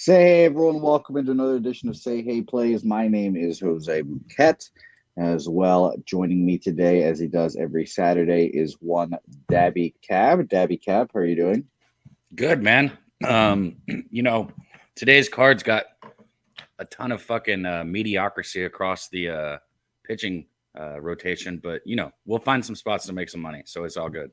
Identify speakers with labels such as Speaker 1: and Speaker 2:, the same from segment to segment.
Speaker 1: Say hey everyone, welcome into another edition of Say Hey Plays. My name is Jose Bouquett. As well, joining me today, as he does every Saturday, is one Dabby Cab. Dabby Cab, how are you doing?
Speaker 2: Good, man. Um, you know, today's cards got a ton of fucking mediocrity across the pitching rotation, but we'll find some spots to make some money, so it's all good.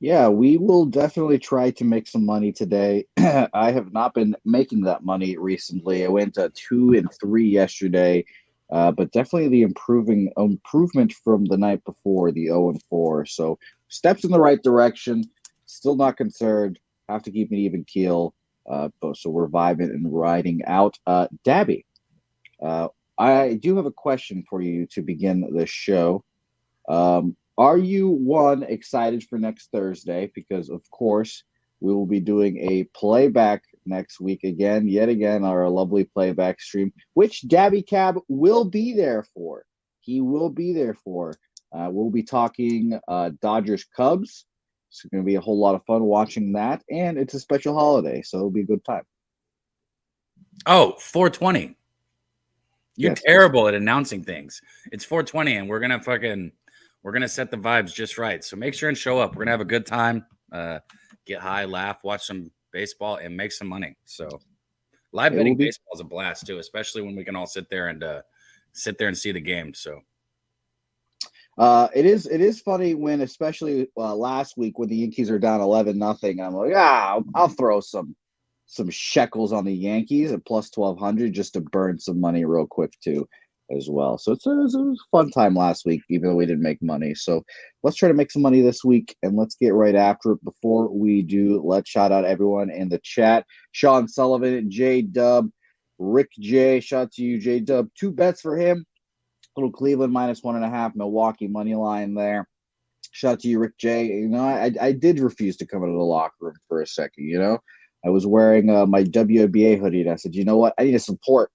Speaker 1: Yeah, we will definitely try to make some money today. I have not been making that money recently. I went 2-3 yesterday, but definitely the improvement from the night before, the 0-4. So steps in the right direction. Still not concerned. Have to keep an even keel. So we're vibing and riding out. Dabby, uh, I do have a question for you to begin the show. Are you one excited for next Thursday? Because of course we will be doing a playback next week again, yet again, our lovely playback stream, which Dabby Cab will be there for. He will be there for. We'll be talking Dodgers Cubs. It's going to be a whole lot of fun watching that, and it's a special holiday, so it'll be a good time.
Speaker 2: Oh, 420. You're
Speaker 1: Yes.
Speaker 2: terrible at announcing things. It's 420, and we're gonna set the vibes just right. So make sure and show up. We're gonna have a good time, get high, laugh, watch some baseball, and make some money. So live betting baseball is a blast too, especially when we can all sit there and see the game. So
Speaker 1: it is funny when, especially last week when the Yankees are down 11-0. I'm like, I'll throw some shekels on the Yankees at plus 1,200 just to burn some money real quick too, as well. So it was a fun time last week, even though we didn't make money. So let's try to make some money this week, and let's get right after it. Before we do, let's shout out everyone in the chat: Sean Sullivan, J Dub, Rick J. Shout out to you, J Dub. 2 bets for him. Little Cleveland -1.5, Milwaukee money line there. Shout out to you, Rick J. I did refuse to come into the locker room for a second. I was wearing my WNBA hoodie, and I said, you know what? I need to support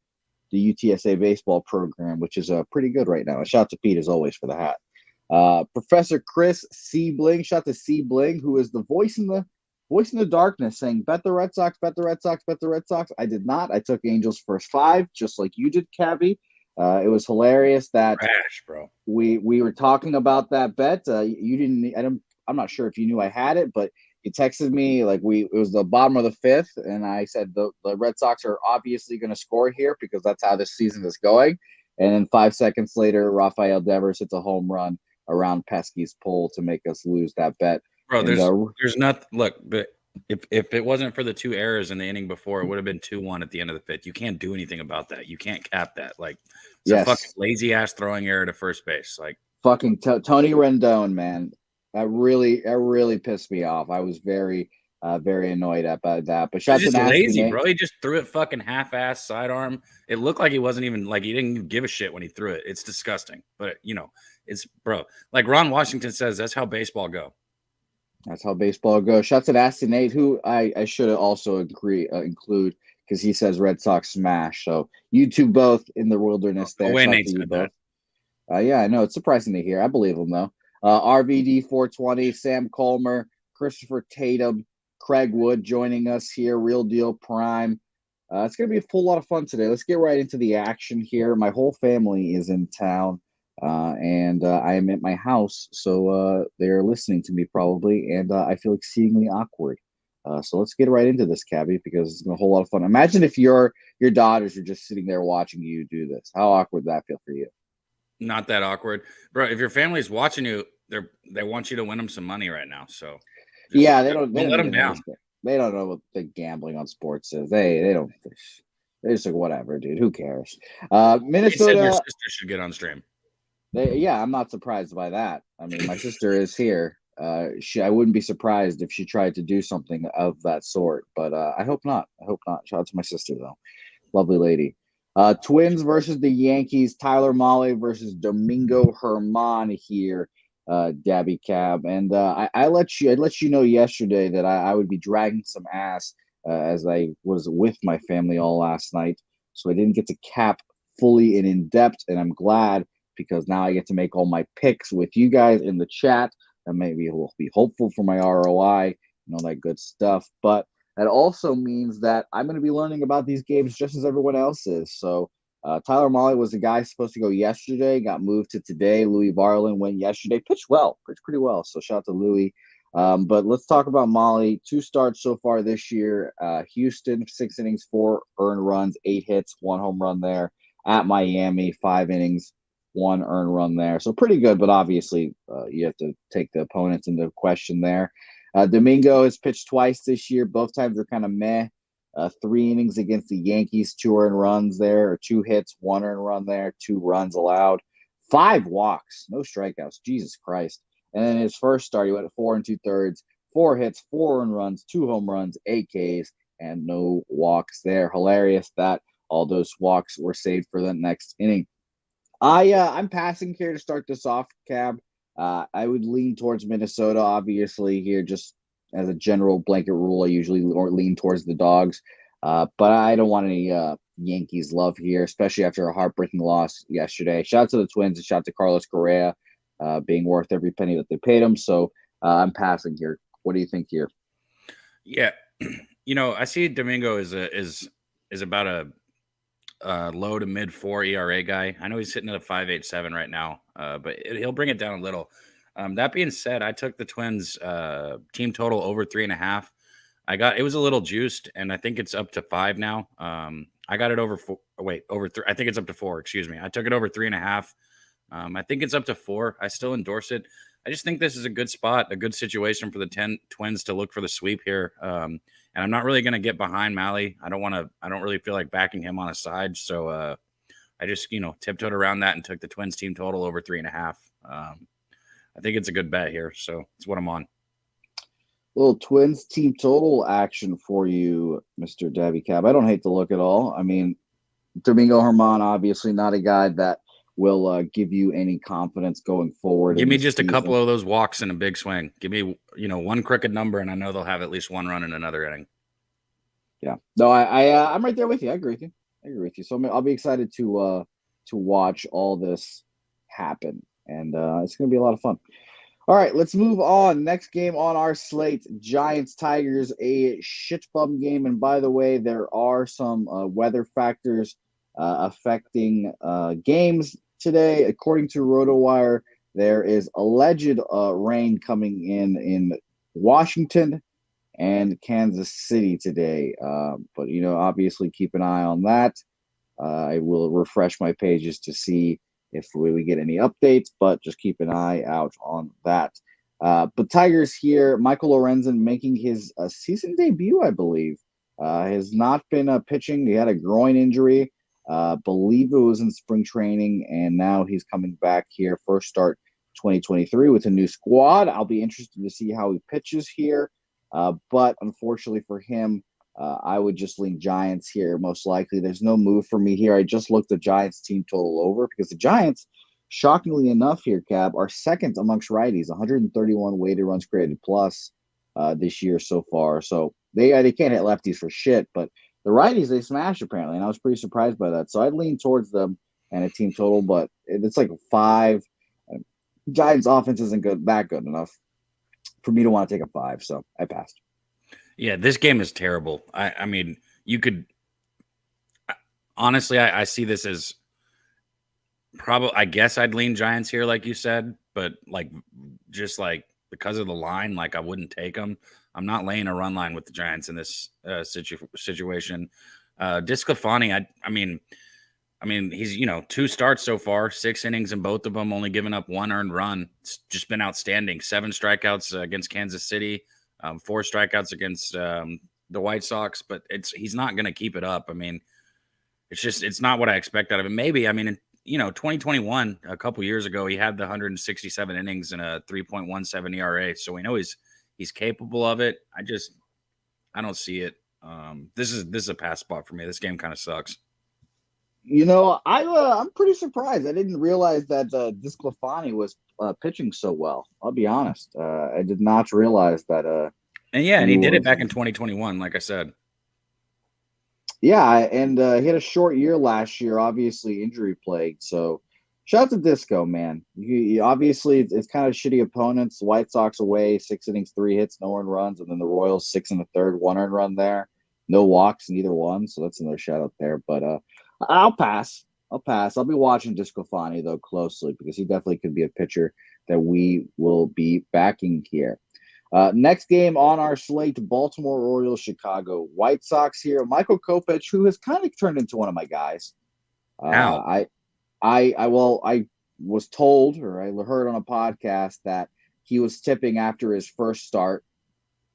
Speaker 1: the UTSA baseball program, which is pretty good right now. And shout out to Pete, as always, for the hat. Professor Chris Seabling, shout out to Seabling, who is the voice in the darkness, saying, bet the Red Sox, bet the Red Sox, bet the Red Sox. I did not. I took Angels first 5, just like you did, Cabby. It was hilarious that
Speaker 2: trash, bro.
Speaker 1: We were talking about that bet. You didn't. I'm not sure if you knew I had it, but you texted me like it was the bottom of the 5th, and I said the Red Sox are obviously going to score here because that's how this season is going. And then 5 seconds later, Rafael Devers hits a home run around Pesky's pole to make us lose that bet.
Speaker 2: Bro, there's nothing. Look, but if it wasn't for the 2 errors in the inning before, it would have been 2-1 at the end of the 5th. You can't do anything about that. You can't cap that. Like, it's a fucking lazy ass throwing error to first base. Like
Speaker 1: fucking Tony Rendon, man. That really pissed me off. I was very annoyed about that. But shots
Speaker 2: just lazy, bro. He just threw it fucking half-ass sidearm. It looked like he wasn't even like he didn't give a shit when he threw it. It's disgusting. But it's bro. Like Ron Washington says, that's how baseball go.
Speaker 1: That's how baseball goes. Shots at Aston Nate, who I should also include because he says Red Sox smash. So you two both in the wilderness there.
Speaker 2: Shout out to you both.
Speaker 1: Yeah, I know. It's surprising to hear. I believe him, though. RVD 420, Sam Colmer, Christopher Tatum, Craig Wood joining us here. Real Deal Prime. It's going to be a full lot of fun today. Let's get right into the action here. My whole family is in town. And I am at my house, so they're listening to me probably, and I feel exceedingly awkward. So let's get right into this, Cabby, because it's a whole lot of fun. Imagine if your daughters are just sitting there watching you do this. How awkward would that feel for you?
Speaker 2: Not that awkward, bro. If your family's watching you, they want you to win them some money right now. So
Speaker 1: yeah, they don't let
Speaker 2: them down.
Speaker 1: They don't know what the gambling on sports is. They don't. They're just like, whatever, dude. Who cares? Minnesota.
Speaker 2: He said your sister should get on stream.
Speaker 1: I'm not surprised by that. I mean, my sister is here. I wouldn't be surprised if she tried to do something of that sort, but I hope not. Shout out to my sister, though. Lovely lady. Twins versus the Yankees. Tyler Mahle versus Domingo Germán here, Dabby Cab. And I let you know yesterday that I would be dragging some ass as I was with my family all last night. So I didn't get to cap fully and in depth, and I'm glad because now I get to make all my picks with you guys in the chat. And maybe it will be hopeful for my ROI and all that good stuff. But that also means that I'm going to be learning about these games just as everyone else is. So Tyler Mahle was the guy supposed to go yesterday, got moved to today. Louis Varland went yesterday, pitched well, pitched pretty well. So shout out to Louis. But let's talk about Mahle. 2 starts so far this year. Houston, 6 innings, 4 earned runs, 8 hits, 1 home run there. At Miami, 5 innings, 1 earned run there. So pretty good, but obviously you have to take the opponents into question there. Domingo has pitched twice this year. Both times are kind of meh. 3 innings against the Yankees, 2 earned runs there, or 2 hits, 1 earned run there, 2 runs allowed, 5 walks, no strikeouts. Jesus Christ. And then his first start, he went 4 2/3, 4 hits, 4 earned runs, 2 home runs, 8 Ks, and no walks there. Hilarious that all those walks were saved for the next inning. I'm passing here to start this off, Cab. I would lean towards Minnesota, obviously, here, just as a general blanket rule. I usually lean towards the dogs, but I don't want any Yankees love here, especially after a heartbreaking loss yesterday. Shout out to the Twins and shout out to Carlos Correa being worth every penny that they paid him. So I'm passing here. What do you think here?
Speaker 2: Yeah, I see Domingo is about a low to mid 4 ERA guy. I know he's sitting at a 5.87 right now, but he'll bring it down a little. That being said, I took the Twins team total over 3.5. It was a little juiced, and I think it's up to 5 now. I got it over 4. Wait, over 3. I think it's up to 4. Excuse me. I took it over 3.5. I think it's up to 4. I still endorse it. I just think this is a good spot, a good situation for the Twins to look for the sweep here. And I'm not really going to get behind Mahle. I don't really feel like backing him on a side. So I just, tiptoed around that and took the Twins team total over 3.5. I think it's a good bet here. So it's what I'm on.
Speaker 1: Little Twins team total action for you, Mr. Dabby Cab. I don't hate the look at all. I mean, Domingo Germán, obviously not a guy that will give you any confidence going forward.
Speaker 2: Give me just a couple of those walks and a big swing. Give me, one crooked number, and I know they'll have at least 1 run in another inning.
Speaker 1: Yeah, no, I'm right there with you. I agree with you. So I'll be excited to watch all this happen, and it's going to be a lot of fun. All right, let's move on. Next game on our slate, Giants-Tigers, a shit bum game. And by the way, there are some weather factors affecting games today. According to RotoWire, there is alleged rain coming in Washington and Kansas City today. But, obviously keep an eye on that. I will refresh my pages to see if we get any updates, but just keep an eye out on that. But Tigers here, Michael Lorenzen making his season debut, I believe. Has not been pitching. He had a groin injury. Believe it was in spring training, and now he's coming back here. First start 2023 with a new squad. I'll be interested to see how he pitches here. But unfortunately for him, I would just lean Giants here, most likely. There's no move for me here. I just looked the Giants team total over because the Giants, shockingly enough here, Cab, are second amongst righties, 131 weighted runs created plus this year so far. So they can't hit lefties for shit, but the righties, they smash apparently, and I was pretty surprised by that. So I'd lean towards them and a team total, but it's like a 5. Giants offense isn't that good enough for me to want to take a 5, so I passed.
Speaker 2: Yeah, this game is terrible. I mean, you could honestly, I see this as probably. I guess I'd lean Giants here, like you said, but just because of the line, I wouldn't take them. I'm not laying a run line with the Giants in this situation. DeSclafani, I mean, he's 2 starts so far, 6 innings in both of them, only giving up 1 earned run. It's just been outstanding. 7 strikeouts against Kansas City. 4 strikeouts against the White Sox, but he's not going to keep it up. I mean, it's not what I expect out of him. Maybe, 2021, a couple years ago, he had the 167 innings and a 3.17 ERA. So we know he's capable of it. I don't see it. This is a pass spot for me. This game kind of sucks.
Speaker 1: I'm pretty surprised. I didn't realize that DeSclafani was pitching so well. I'll be honest. I did not realize that.
Speaker 2: And he did it back in 2021, like I said.
Speaker 1: Yeah, and he had a short year last year, obviously injury plagued. So Shout out to Disco, man. Obviously, it's kind of shitty opponents. White Sox away, 6 innings, 3 hits, no earned runs, and then the Royals 6 1/3, 1 earned run there, no walks in either one. So that's another shout out there. But I'll pass. I'll pass. I'll be watching Disco Fani though closely because he definitely could be a pitcher that we will be backing here. Next game on our slate: Baltimore Orioles, Chicago White Sox. Here, Michael Kopech, who has kind of turned into one of my guys.
Speaker 2: How?
Speaker 1: I was told, or I heard on a podcast, that he was tipping after his first start.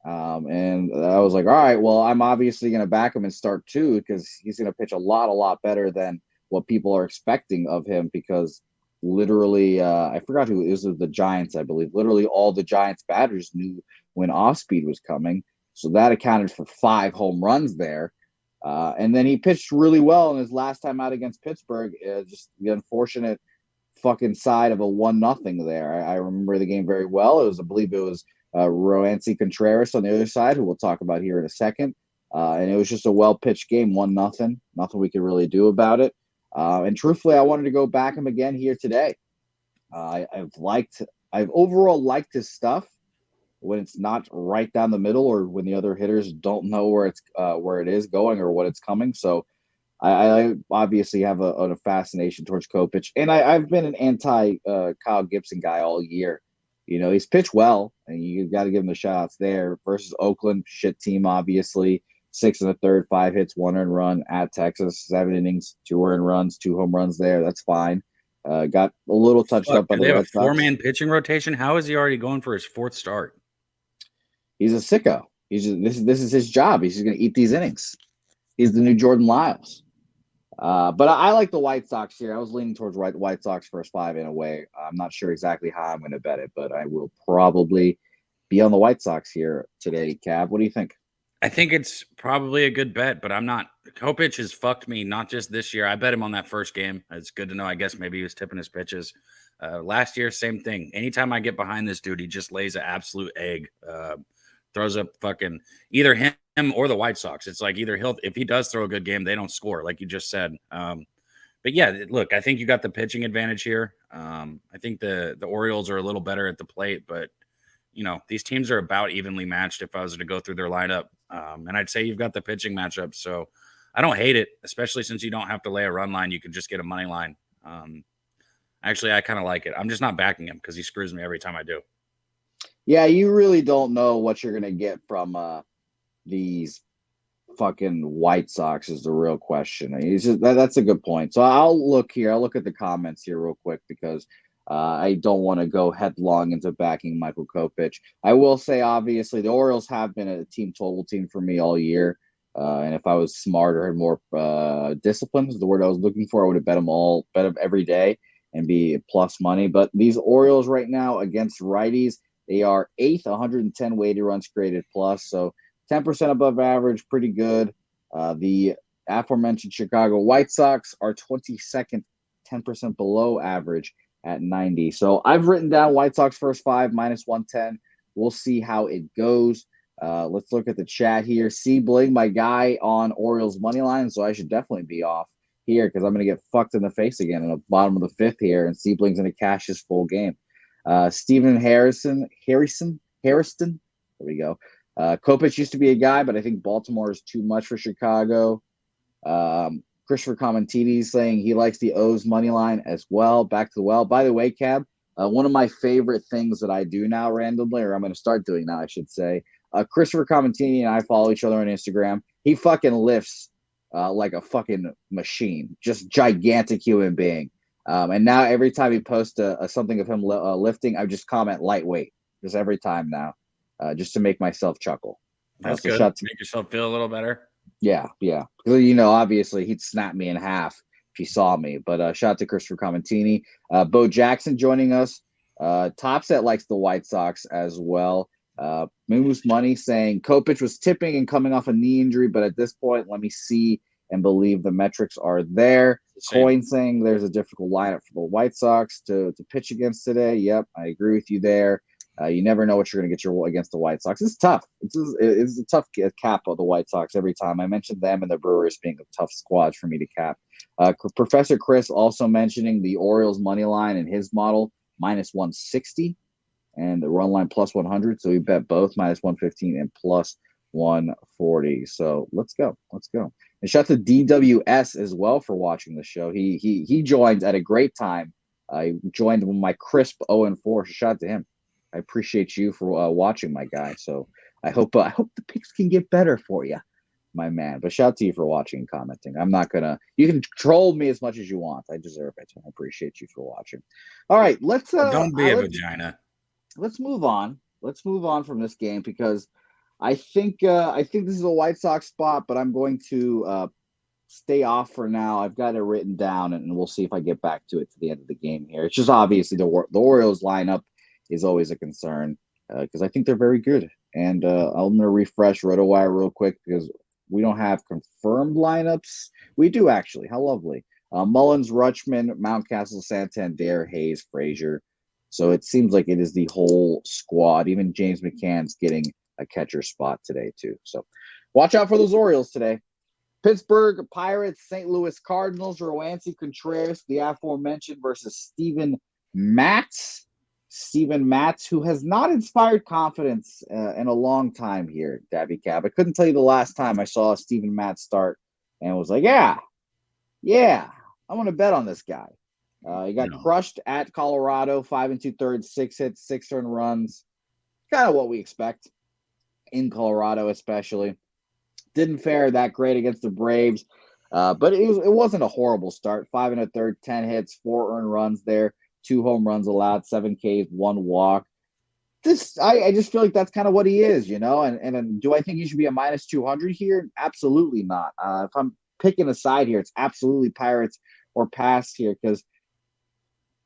Speaker 1: And I was like, all right, well, I'm obviously going to back him in start two because he's going to pitch a lot better than what people are expecting of him. Because literally, I forgot who it was, the Giants, I believe. Literally, all the Giants batters knew when off speed was coming, so that accounted for 5 home runs there. And then he pitched really well in his last time out against Pittsburgh. Just the unfortunate fucking side of a 1-0 there. I remember the game very well. I believe it was Roansy Contreras on the other side, who we'll talk about here in a second. And it was just a well-pitched game, 1-0. Nothing we could really do about it. And truthfully, I wanted to go back him again here today. I've overall liked his stuff when it's not right down the middle, or when the other hitters don't know where it is going or what it's coming. So I obviously have a fascination towards Kopech, and I've been an anti Kyle Gibson guy all year. He's pitched well, and you got to give him the shout outs there. Versus Oakland, shit team, obviously. 6 1/3, 5 hits, 1 earned run at Texas, 7 innings, 2 earned runs, 2 home runs there. That's fine. Got a little touched up by
Speaker 2: Do
Speaker 1: the
Speaker 2: they have
Speaker 1: Red
Speaker 2: a
Speaker 1: Sox.
Speaker 2: 4-man pitching rotation? How is he already going for his fourth start?
Speaker 1: He's a sicko. This is his job. He's just going to eat these innings. He's the new Jordan Lyles. But I like the White Sox here. I was leaning towards White Sox first 5 in a way. I'm not sure exactly how I'm going to bet it, but I will probably be on the White Sox here today. Cab, what do you think?
Speaker 2: I think it's probably a good bet, but I'm not. Kopech has fucked me, not just this year. I bet him on that first game. It's good to know. I guess maybe he was tipping his pitches. Last year, same thing. Anytime I get behind this dude, he just lays an absolute egg. Throws up fucking either him or the White Sox. It's like either if he does throw a good game, they don't score, like you just said. But yeah, look, I think you got the pitching advantage here. I think the Orioles are a little better at the plate, but these teams are about evenly matched if I was to go through their lineup. And I'd say you've got the pitching matchup. So I don't hate it, especially since you don't have to lay a run line. You can just get a money line. Actually, I kind of like it. I'm just not backing him because he screws me every time I do.
Speaker 1: Yeah, you really don't know what you're going to get from these fucking White Sox is the real question. I mean, that's a good point. So I'll look here. I'll look at the comments here real quick because I don't want to go headlong into backing Michael Kopech. I will say, obviously, the Orioles have been a team total team for me all year. And if I was smarter and more disciplined, is the word I was looking for, I would have bet them every day and be plus money. But these Orioles right now against righties, they are 8th, 110 weighted runs created plus. So 10% above average, pretty good. The aforementioned Chicago White Sox are 22nd, 10% below average at 90. So I've written down White Sox first 5 minus 110. We'll see how it goes. Let's look at the chat here. C Bling, my guy on Orioles money line, so I should definitely be off here because I'm going to get fucked in the face again in the bottom of the 5th here, and C Bling's going to cash his full game. Stephen Harrison. There we go. Kopech used to be a guy, but I think Baltimore is too much for Chicago. Christopher Commentini saying he likes the O's money line as well. Back to the well. By the way, Cab, one of my favorite things that I do now randomly, or I'm going to start doing now, I should say. Christopher Commentini and I follow each other on Instagram. He fucking lifts like a fucking machine, just gigantic human being. And now every time he posts something of him lifting, I just comment lightweight, just every time now, just to make myself chuckle.
Speaker 2: That's good. Make yourself feel a little better.
Speaker 1: Yeah. Because, obviously he'd snap me in half if he saw me. But shout out to Christopher Commentini. Bo Jackson joining us. Topset likes the White Sox as well. Moose Money saying Kopech was tipping and coming off a knee injury, but at this point, let me see and believe the metrics are there. Coin saying there's a difficult lineup for the White Sox to pitch against today. Yep, I agree with you there. You never know what you're going to get against the White Sox. It's tough. It's a tough cap of the White Sox every time. I mentioned them and the Brewers being a tough squad for me to cap. Professor Chris also mentioning the Orioles money line in his model, minus 160, and the run line plus 100. So we bet both minus 115 and plus 140. So let's go. And shout out to DWS as well for watching the show. He joined at a great time. I joined with my crisp 0-4. So shout out to him. I appreciate you for watching, my guy. So I hope the picks can get better for you, my man. But shout out to you for watching and commenting. I'm not gonna. You can troll me as much as you want. I deserve it. I appreciate you for watching. All right, let's.
Speaker 2: Don't be a vagina.
Speaker 1: Let's move on. Let's move on from this game because I think this is a White Sox spot, but I'm going to stay off for now. I've got it written down, and we'll see if I get back to it to the end of the game here. It's just obviously the Orioles lineup is always a concern because I think they're very good. And I'm going to refresh RotoWire real quick because we don't have confirmed lineups. We do, actually. How lovely. Mullins, Rutschman, Mountcastle, Santander, Hayes, Frazier. So it seems like it is the whole squad. Even James McCann's getting a catcher spot today, too. So watch out for those Orioles today. Pittsburgh Pirates, St. Louis Cardinals, Roansy Contreras, the aforementioned versus Steven Matz. Steven Matz, who has not inspired confidence in a long time here, Dabby Cab. I couldn't tell you the last time I saw Steven Matz start and was like, yeah, I want to bet on this guy. He got crushed at Colorado, 5 2/3, 6 hits, 6 earned runs. Kind of what we expect in Colorado, especially. Didn't fare that great against the Braves, but it wasn't a horrible start. 5 1/3, 10 hits, 4 earned runs there. 2 home runs allowed, 7 Ks, 1 walk. I just feel like that's kind of what he is, And do I think he should be a minus 200 here? Absolutely not. If I'm picking a side here, it's absolutely Pirates or pass here because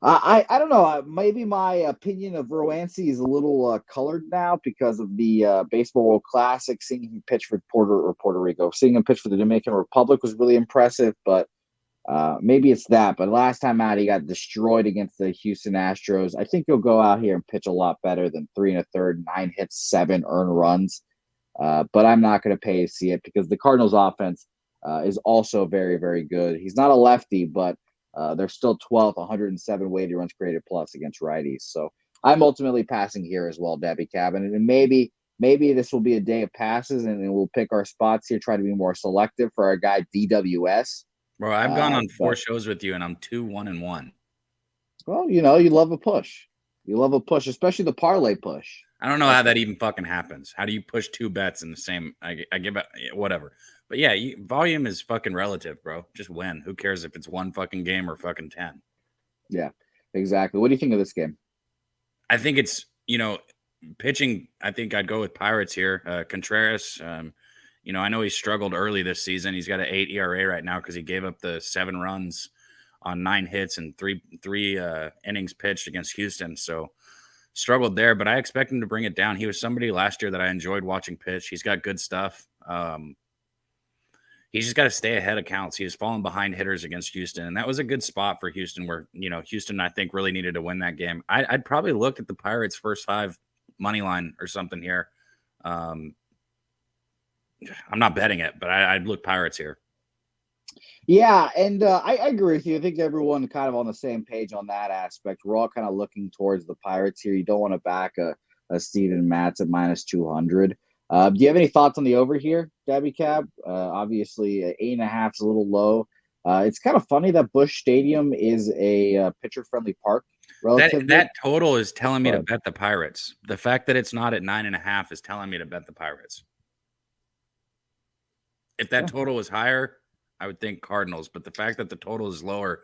Speaker 1: I don't know. Maybe my opinion of Roansy is a little colored now because of the Baseball World Classic. Seeing him pitch for Puerto Rico, seeing him pitch for the Dominican Republic was really impressive, but maybe it's that, but last time out he got destroyed against the Houston Astros. I think he'll go out here and pitch a lot better than 3 1/3, 9 hits, 7 earned runs. But I'm not going to pay to see it because the Cardinals offense is also very, very good. He's not a lefty, but they're still 12th, 107 weighted runs created plus against righties. So I'm ultimately passing here as well, Debbie Cabin. And maybe this will be a day of passes and we'll pick our spots here, try to be more selective for our guy DWS.
Speaker 2: Bro, I've gone on 4 shows with you, and I'm 2-1-1.
Speaker 1: Well, you love a push. You love a push, especially the parlay push.
Speaker 2: I don't know how that even fucking happens. How do you push 2 bets in the same? I give it whatever. But yeah, volume is fucking relative, bro. Just win. Who cares if it's 1 fucking game or fucking 10?
Speaker 1: Yeah, exactly. What do you think of this game?
Speaker 2: I think it's pitching. I think I'd go with Pirates here. Contreras. I know he struggled early this season. He's got an 8 ERA right now because he gave up the 7 runs on 9 hits and three innings pitched against Houston. So struggled there, but I expect him to bring it down. He was somebody last year that I enjoyed watching pitch. He's got good stuff. He's just got to stay ahead of counts. He was falling behind hitters against Houston, and that was a good spot for Houston where, Houston, I think, really needed to win that game. I'd probably look at the Pirates' first 5 money line or something here. I'm not betting it, but I'd look Pirates here.
Speaker 1: Yeah, and I agree with you. I think everyone kind of on the same page on that aspect. We're all kind of looking towards the Pirates here. You don't want to back a Steven Matz at minus 200. Do you have any thoughts on the over here, Debbie Cab? Obviously, 8.5 is a little low. It's kind of funny that Busch Stadium is a pitcher-friendly park.
Speaker 2: That total is telling me to bet the Pirates. The fact that it's not at 9.5 is telling me to bet the Pirates. If that total was higher, I would think Cardinals. But the fact that the total is lower,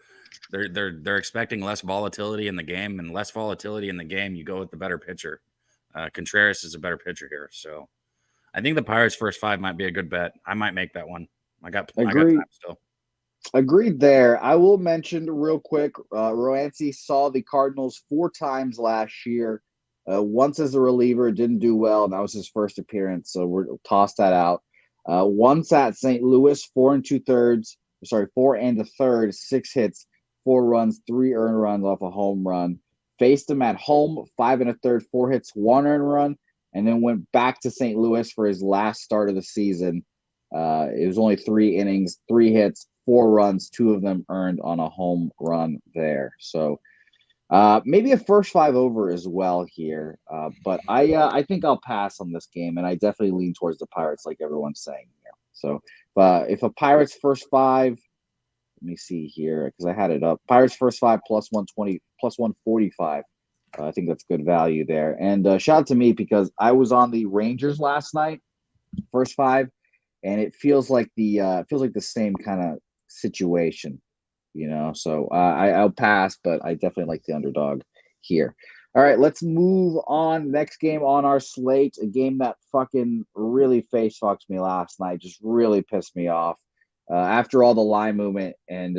Speaker 2: they're expecting less volatility in the game, and less volatility in the game, you go with the better pitcher. Contreras is a better pitcher here, so I think the Pirates' first 5 might be a good bet. I might make that one. I got time still.
Speaker 1: Agreed there. I will mention real quick, Roansy saw the Cardinals 4 times last year. Once as a reliever, didn't do well, and that was his first appearance, so we'll toss that out. Once at St. Louis, 4 1/3, 6 hits, 4 runs, 3 earned runs off a home run. faced him at home, 5 1/3, 4 hits, 1 earned run, and then went back to St. Louis for his last start of the season. It was only 3 innings, 3 hits, 4 runs, 2 of them earned on a home run there. So maybe a first 5 over as well here. But I think I'll pass on this game, and I definitely lean towards the Pirates, like everyone's saying here. So if a Pirates first 5, let me see here because I had it up. Pirates first 5 plus 120, plus 145. I think that's good value there. And shout out to me because I was on the Rangers last night, first 5, and it feels like the same kind of situation, So I'll pass, but I definitely like the underdog here. All right, let's move on. Next game on our slate, a game that fucking really face fucked me last night, just really pissed me off. After all the line movement and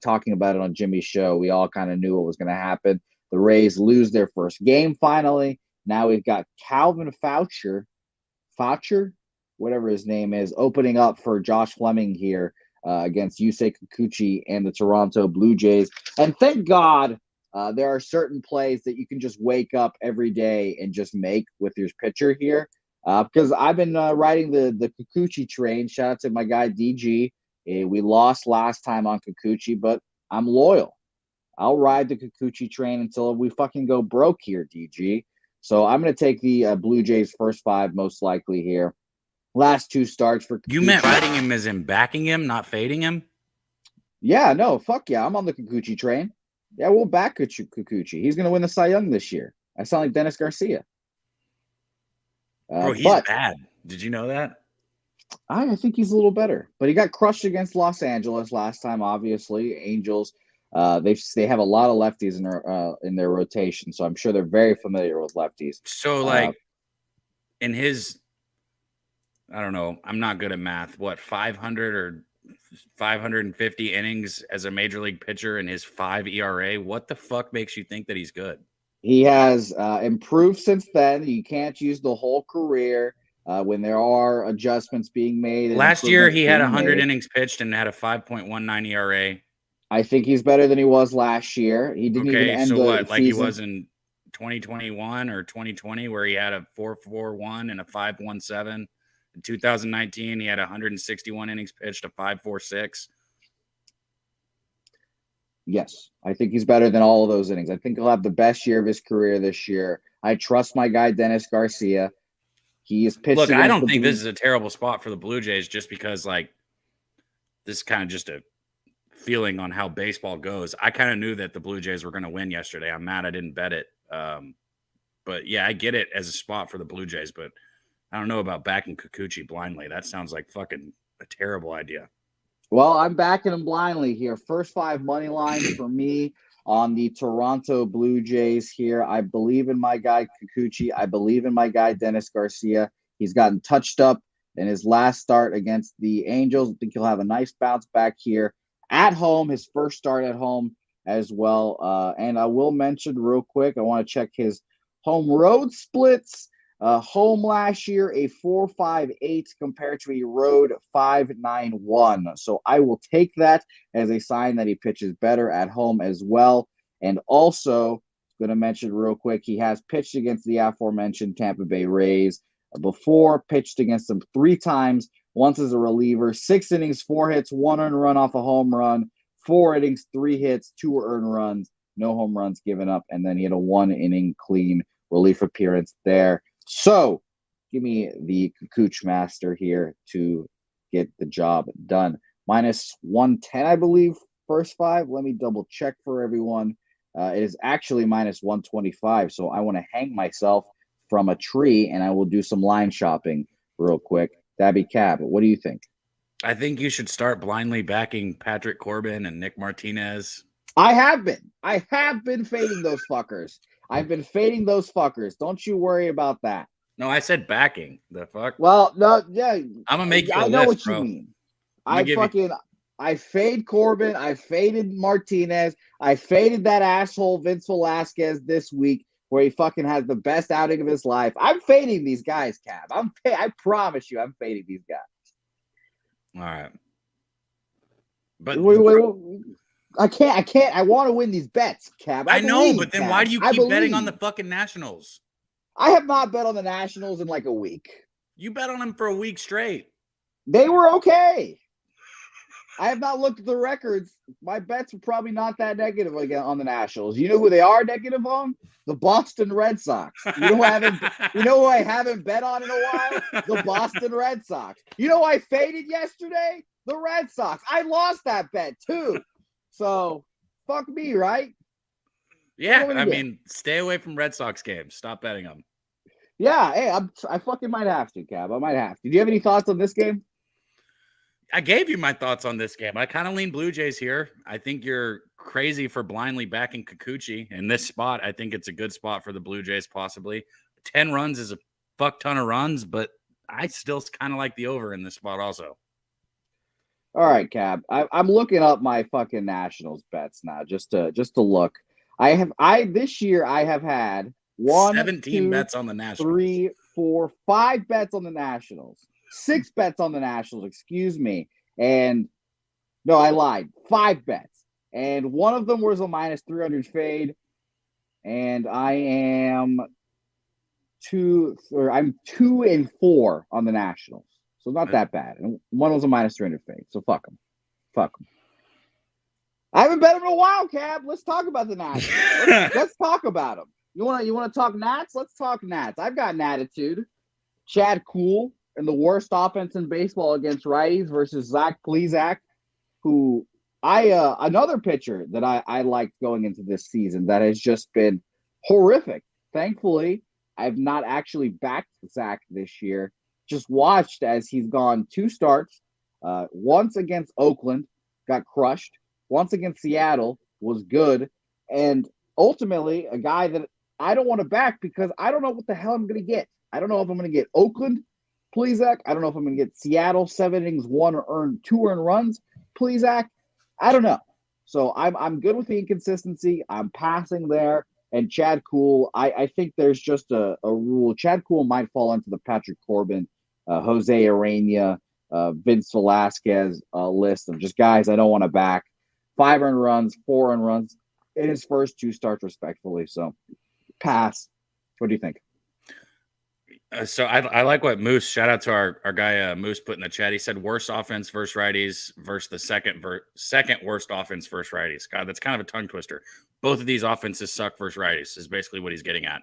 Speaker 1: talking about it on Jimmy's show, we all kind of knew what was going to happen. The Rays lose their first game finally. Now we've got Calvin Foucher, whatever his name is, opening up for Josh Fleming here against Yusei Kikuchi and the Toronto Blue Jays. And thank God there are certain plays that you can just wake up every day and just make with your pitcher here. Because I've been riding the Kikuchi train. Shout out to my guy DG. We lost last time on Kikuchi, but I'm loyal. I'll ride the Kikuchi train until we fucking go broke here, DG. So I'm going to take the Blue Jays first 5 most likely here. Last 2 starts for Kikuchi.
Speaker 2: You meant riding him as in backing him, not fading him?
Speaker 1: Yeah, no, fuck yeah. I'm on the Kikuchi train. Yeah, we'll back Kikuchi. He's going to win the Cy Young this year. I sound like Dennis Garcia.
Speaker 2: Bro, he's bad. Did you know that?
Speaker 1: I think he's a little better, but he got crushed against Los Angeles last time. Obviously, Angels. They have a lot of lefties in their rotation, so I'm sure they're very familiar with lefties.
Speaker 2: So, in his, I don't know. I'm not good at math. What 500 or 550 innings as a major league pitcher in his 5 ERA? What the fuck makes you think that he's good?
Speaker 1: He has improved since then. You can't use the whole career when there are adjustments being made.
Speaker 2: Last year, he had 100 innings pitched and had a 5.19 ERA.
Speaker 1: I think he's better than he was last year. He didn't even end the season.
Speaker 2: Like he was in 2021 or 2020, where he had a 4.41 and a 5.17. In 2019, he had 161 innings pitched, a 5.46.
Speaker 1: Yes, I think he's better than all of those innings. I think he'll have the best year of his career this year. I trust my guy, Dennis Garcia. He is pitched.
Speaker 2: Look, I don't think this is a terrible spot for the Blue Jays just because, this is kind of just a feeling on how baseball goes. I kind of knew that the Blue Jays were going to win yesterday. I'm mad I didn't bet it. But, yeah, I get it as a spot for the Blue Jays, but I don't know about backing Kikuchi blindly. That sounds like fucking a terrible idea.
Speaker 1: Well, I'm backing him blindly here. First 5 money lines for me on the Toronto Blue Jays here. I believe in my guy Kikuchi. I believe in my guy Dennis Garcia. He's gotten touched up in his last start against the Angels. I think he'll have a nice bounce back here at home, his first start at home as well. And I will mention real quick, I want to check his home road splits. Home last year, a 4.58 compared to a road 5.91. So I will take that as a sign that he pitches better at home as well. And also, going to mention real quick, he has pitched against the aforementioned Tampa Bay Rays before, pitched against them 3 times, once as a reliever, 6 innings, 4 hits, 1 earned run off a home run, 4 innings, 3 hits, 2 earned runs, no home runs given up, and then he had a 1-inning clean relief appearance there. So give me the Kikuchi Master here to get the job done. Minus 110, I believe, first 5. Let me double check for everyone. It is actually minus 125. So I want to hang myself from a tree and I will do some line shopping real quick. That'd be Cab. What do you think?
Speaker 2: I think you should start blindly backing Patrick Corbin and Nick Martinez.
Speaker 1: I have been fading those fuckers. I've been fading those fuckers. Don't you worry about that.
Speaker 2: No, I said backing. The fuck?
Speaker 1: Well, no, yeah.
Speaker 2: I'm gonna make you a
Speaker 1: I know
Speaker 2: list,
Speaker 1: what
Speaker 2: bro.
Speaker 1: you mean. I fade Corbin. I faded Martinez. I faded that asshole Vince Velasquez this week where he fucking has the best outing of his life. I'm fading these guys, Cab. I promise you, I'm fading these guys.
Speaker 2: All right. But
Speaker 1: wait. I can't. I want to win these bets, Cab.
Speaker 2: I know, but then
Speaker 1: Cab.
Speaker 2: why do you keep betting on the fucking Nationals?
Speaker 1: I have not bet on the Nationals in like a week.
Speaker 2: You bet on them for a week straight.
Speaker 1: They were okay. I have not looked at the records. My bets were probably not that negative again on the Nationals. You know who they are negative on? The Boston Red Sox. You know who I haven't bet on in a while? The Boston Red Sox. You know who I faded yesterday? The Red Sox. I lost that bet too. So fuck me, right?
Speaker 2: Yeah, I mean, stay away from Red Sox games. Stop betting them.
Speaker 1: Yeah, hey, I fucking might have to, Cab. I might have to. Do you have any thoughts on this game?
Speaker 2: I gave you my thoughts on this game. I kind of lean Blue Jays here. I think you're crazy for blindly backing Kikuchi in this spot. I think it's a good spot for the Blue Jays, possibly. 10 runs is a fuck ton of runs, but I still kind of like the over in this spot also.
Speaker 1: All right, Cab. I'm looking up my fucking Nationals bets now, just to look. This year I have had
Speaker 2: 17 bets on the Nationals.
Speaker 1: 3, 4, 5 bets on the Nationals. 6 bets on the Nationals, excuse me. And no, I lied. 5 bets. And one of them was a minus 300 fade. And I'm 2 and 4 on the Nationals. So not that bad. And one was a minus 300 fade. So fuck them. Fuck them. I haven't bet them in a while, Cab. Let's talk about the Nationals. Let's talk about them. You want to talk Nats? Let's talk Nats. I've got an attitude. Chad Kuhl and the worst offense in baseball against righties versus Zach Plesac, who another pitcher that I liked going into this season that has just been horrific. Thankfully, I've not actually backed Zach this year. Just watched as he's gone 2 starts. Once against Oakland, got crushed. Once against Seattle, was good. And ultimately, a guy that I don't want to back because I don't know what the hell I'm going to get. I don't know if I'm going to get Oakland, Plesac. I don't know if I'm going to get Seattle, 7 innings, 2 earned runs, Plesac. I don't know. So I'm good with the inconsistency. I'm passing there. And Chad Kuhl, I think there's just a rule. Chad Kuhl might fall into the Patrick Corbin, Jose Arena, Vince Velasquez list of just guys I don't want to back. 5 earned runs, 4 earned runs in his first 2 starts, respectfully. So pass. What do you think?
Speaker 2: So I like what Moose, shout out to our guy Moose put in the chat. He said worst offense versus righties versus the second worst offense versus righties. God, that's kind of a tongue twister. Both of these offenses suck versus righties is basically what he's getting at.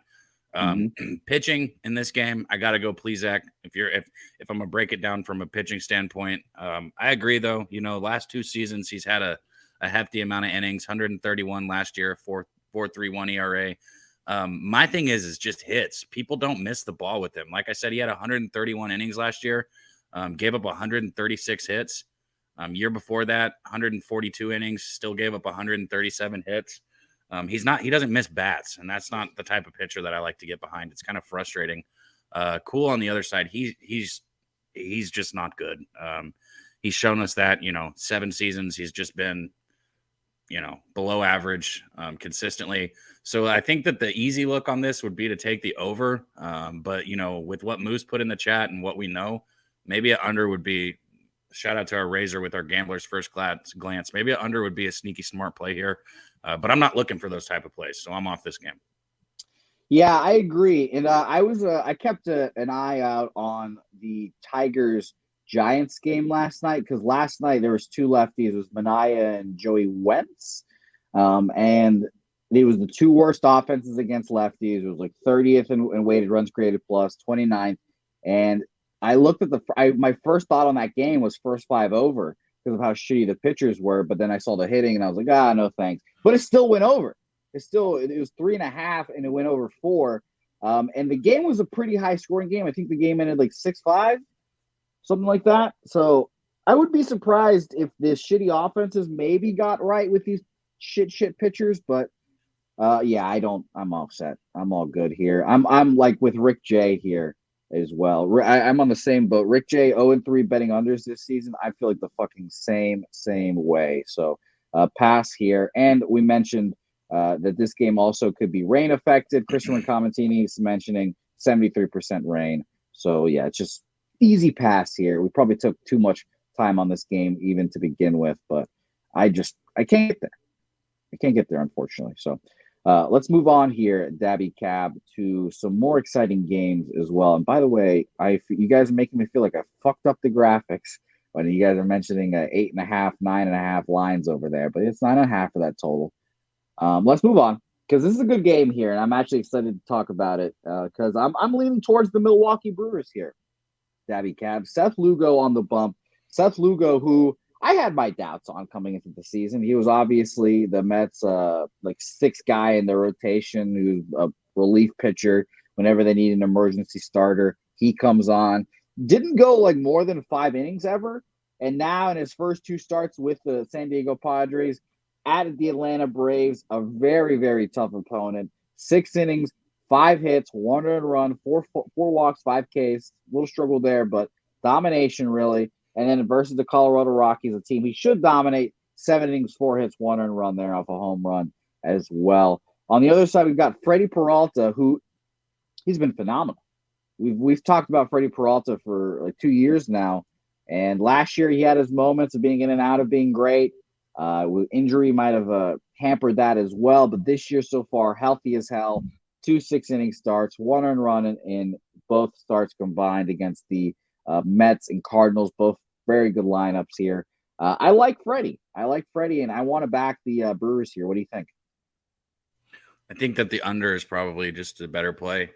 Speaker 2: Pitching in this game, I got to go Plesac. If I'm gonna break it down from a pitching standpoint, I agree though. You know, last 2 seasons he's had a hefty amount of innings, 131 last year, 4.31 ERA. My thing is just hits. People don't miss the ball with him. Like I said, he had 131 innings last year, gave up 136 hits. Year before that, 142 innings, still gave up 137 hits. He doesn't miss bats, and that's not the type of pitcher that I like to get behind. It's kind of frustrating. Cool on the other side, he's just not good. He's shown us that, 7 seasons he's just been, below average consistently. So I think that the easy look on this would be to take the over. But, with what Moose put in the chat and what we know, maybe an under would be, shout out to our Razor with our Gambler's First Glance. Maybe an under would be a sneaky smart play here. But I'm not looking for those type of plays. So I'm off this game.
Speaker 1: Yeah, I agree. And I kept an eye out on the Tigers Giants game last night because last night there was 2 lefties. It was Manaea and Joey Wentz, and it was the 2 worst offenses against lefties. It was like 30th in weighted runs created plus, 29th. And I looked at my first thought on that game was first 5 over because of how shitty the pitchers were. But then I saw the hitting and I was like, no thanks. But it still went over. It was 3.5 and it went over 4. And the game was a pretty high scoring game. I think the game ended like 6-5. Something like that. So I would be surprised if the shitty offenses maybe got right with these shit pitchers. But I'm all set. I'm all good here. I'm like with Rick J here as well. I'm on the same boat. Rick J 0-3 betting unders this season. I feel like the fucking same way. So pass here. And we mentioned that this game also could be rain affected. Christian Racamatini is mentioning 73% rain. So yeah, it's just easy pass here. We probably took too much time on this game even to begin with, but I I can't get there. I can't get there, unfortunately. So let's move on here, Dabby Cab, to some more exciting games as well. And by the way, you guys are making me feel like I fucked up the graphics when you guys are mentioning 8.5, 9.5 lines over there, but it's 9.5 for that total. Let's move on because this is a good game here, and I'm actually excited to talk about it because I'm leaning towards the Milwaukee Brewers here. Dabby Cab, Seth Lugo on the bump. Seth Lugo, who I had my doubts on coming into the season. He was obviously the Mets' sixth guy in their rotation, who's a relief pitcher whenever they need an emergency starter. He comes on. Didn't go like more than 5 innings ever. And now in his first 2 starts with the San Diego Padres, at the Atlanta Braves, a very, very tough opponent. 6 innings, 5 hits, 1 earned run, 4 walks, 5 Ks. A little struggle there, but domination really. And then versus the Colorado Rockies, a team he should dominate. 7 innings, 4 hits, 1 earned run there off a home run as well. On the other side, we've got Freddie Peralta, who he's been phenomenal. We've talked about Freddie Peralta for like 2 years now. And last year he had his moments of being in and out of being great. Injury might have hampered that as well. But this year so far, healthy as hell. 2 6-inning starts, 1 earned run in both starts combined against the Mets and Cardinals, both very good lineups here. I like Freddie. And I want to back the Brewers here. What do you think?
Speaker 2: I think that the under is probably just a better play.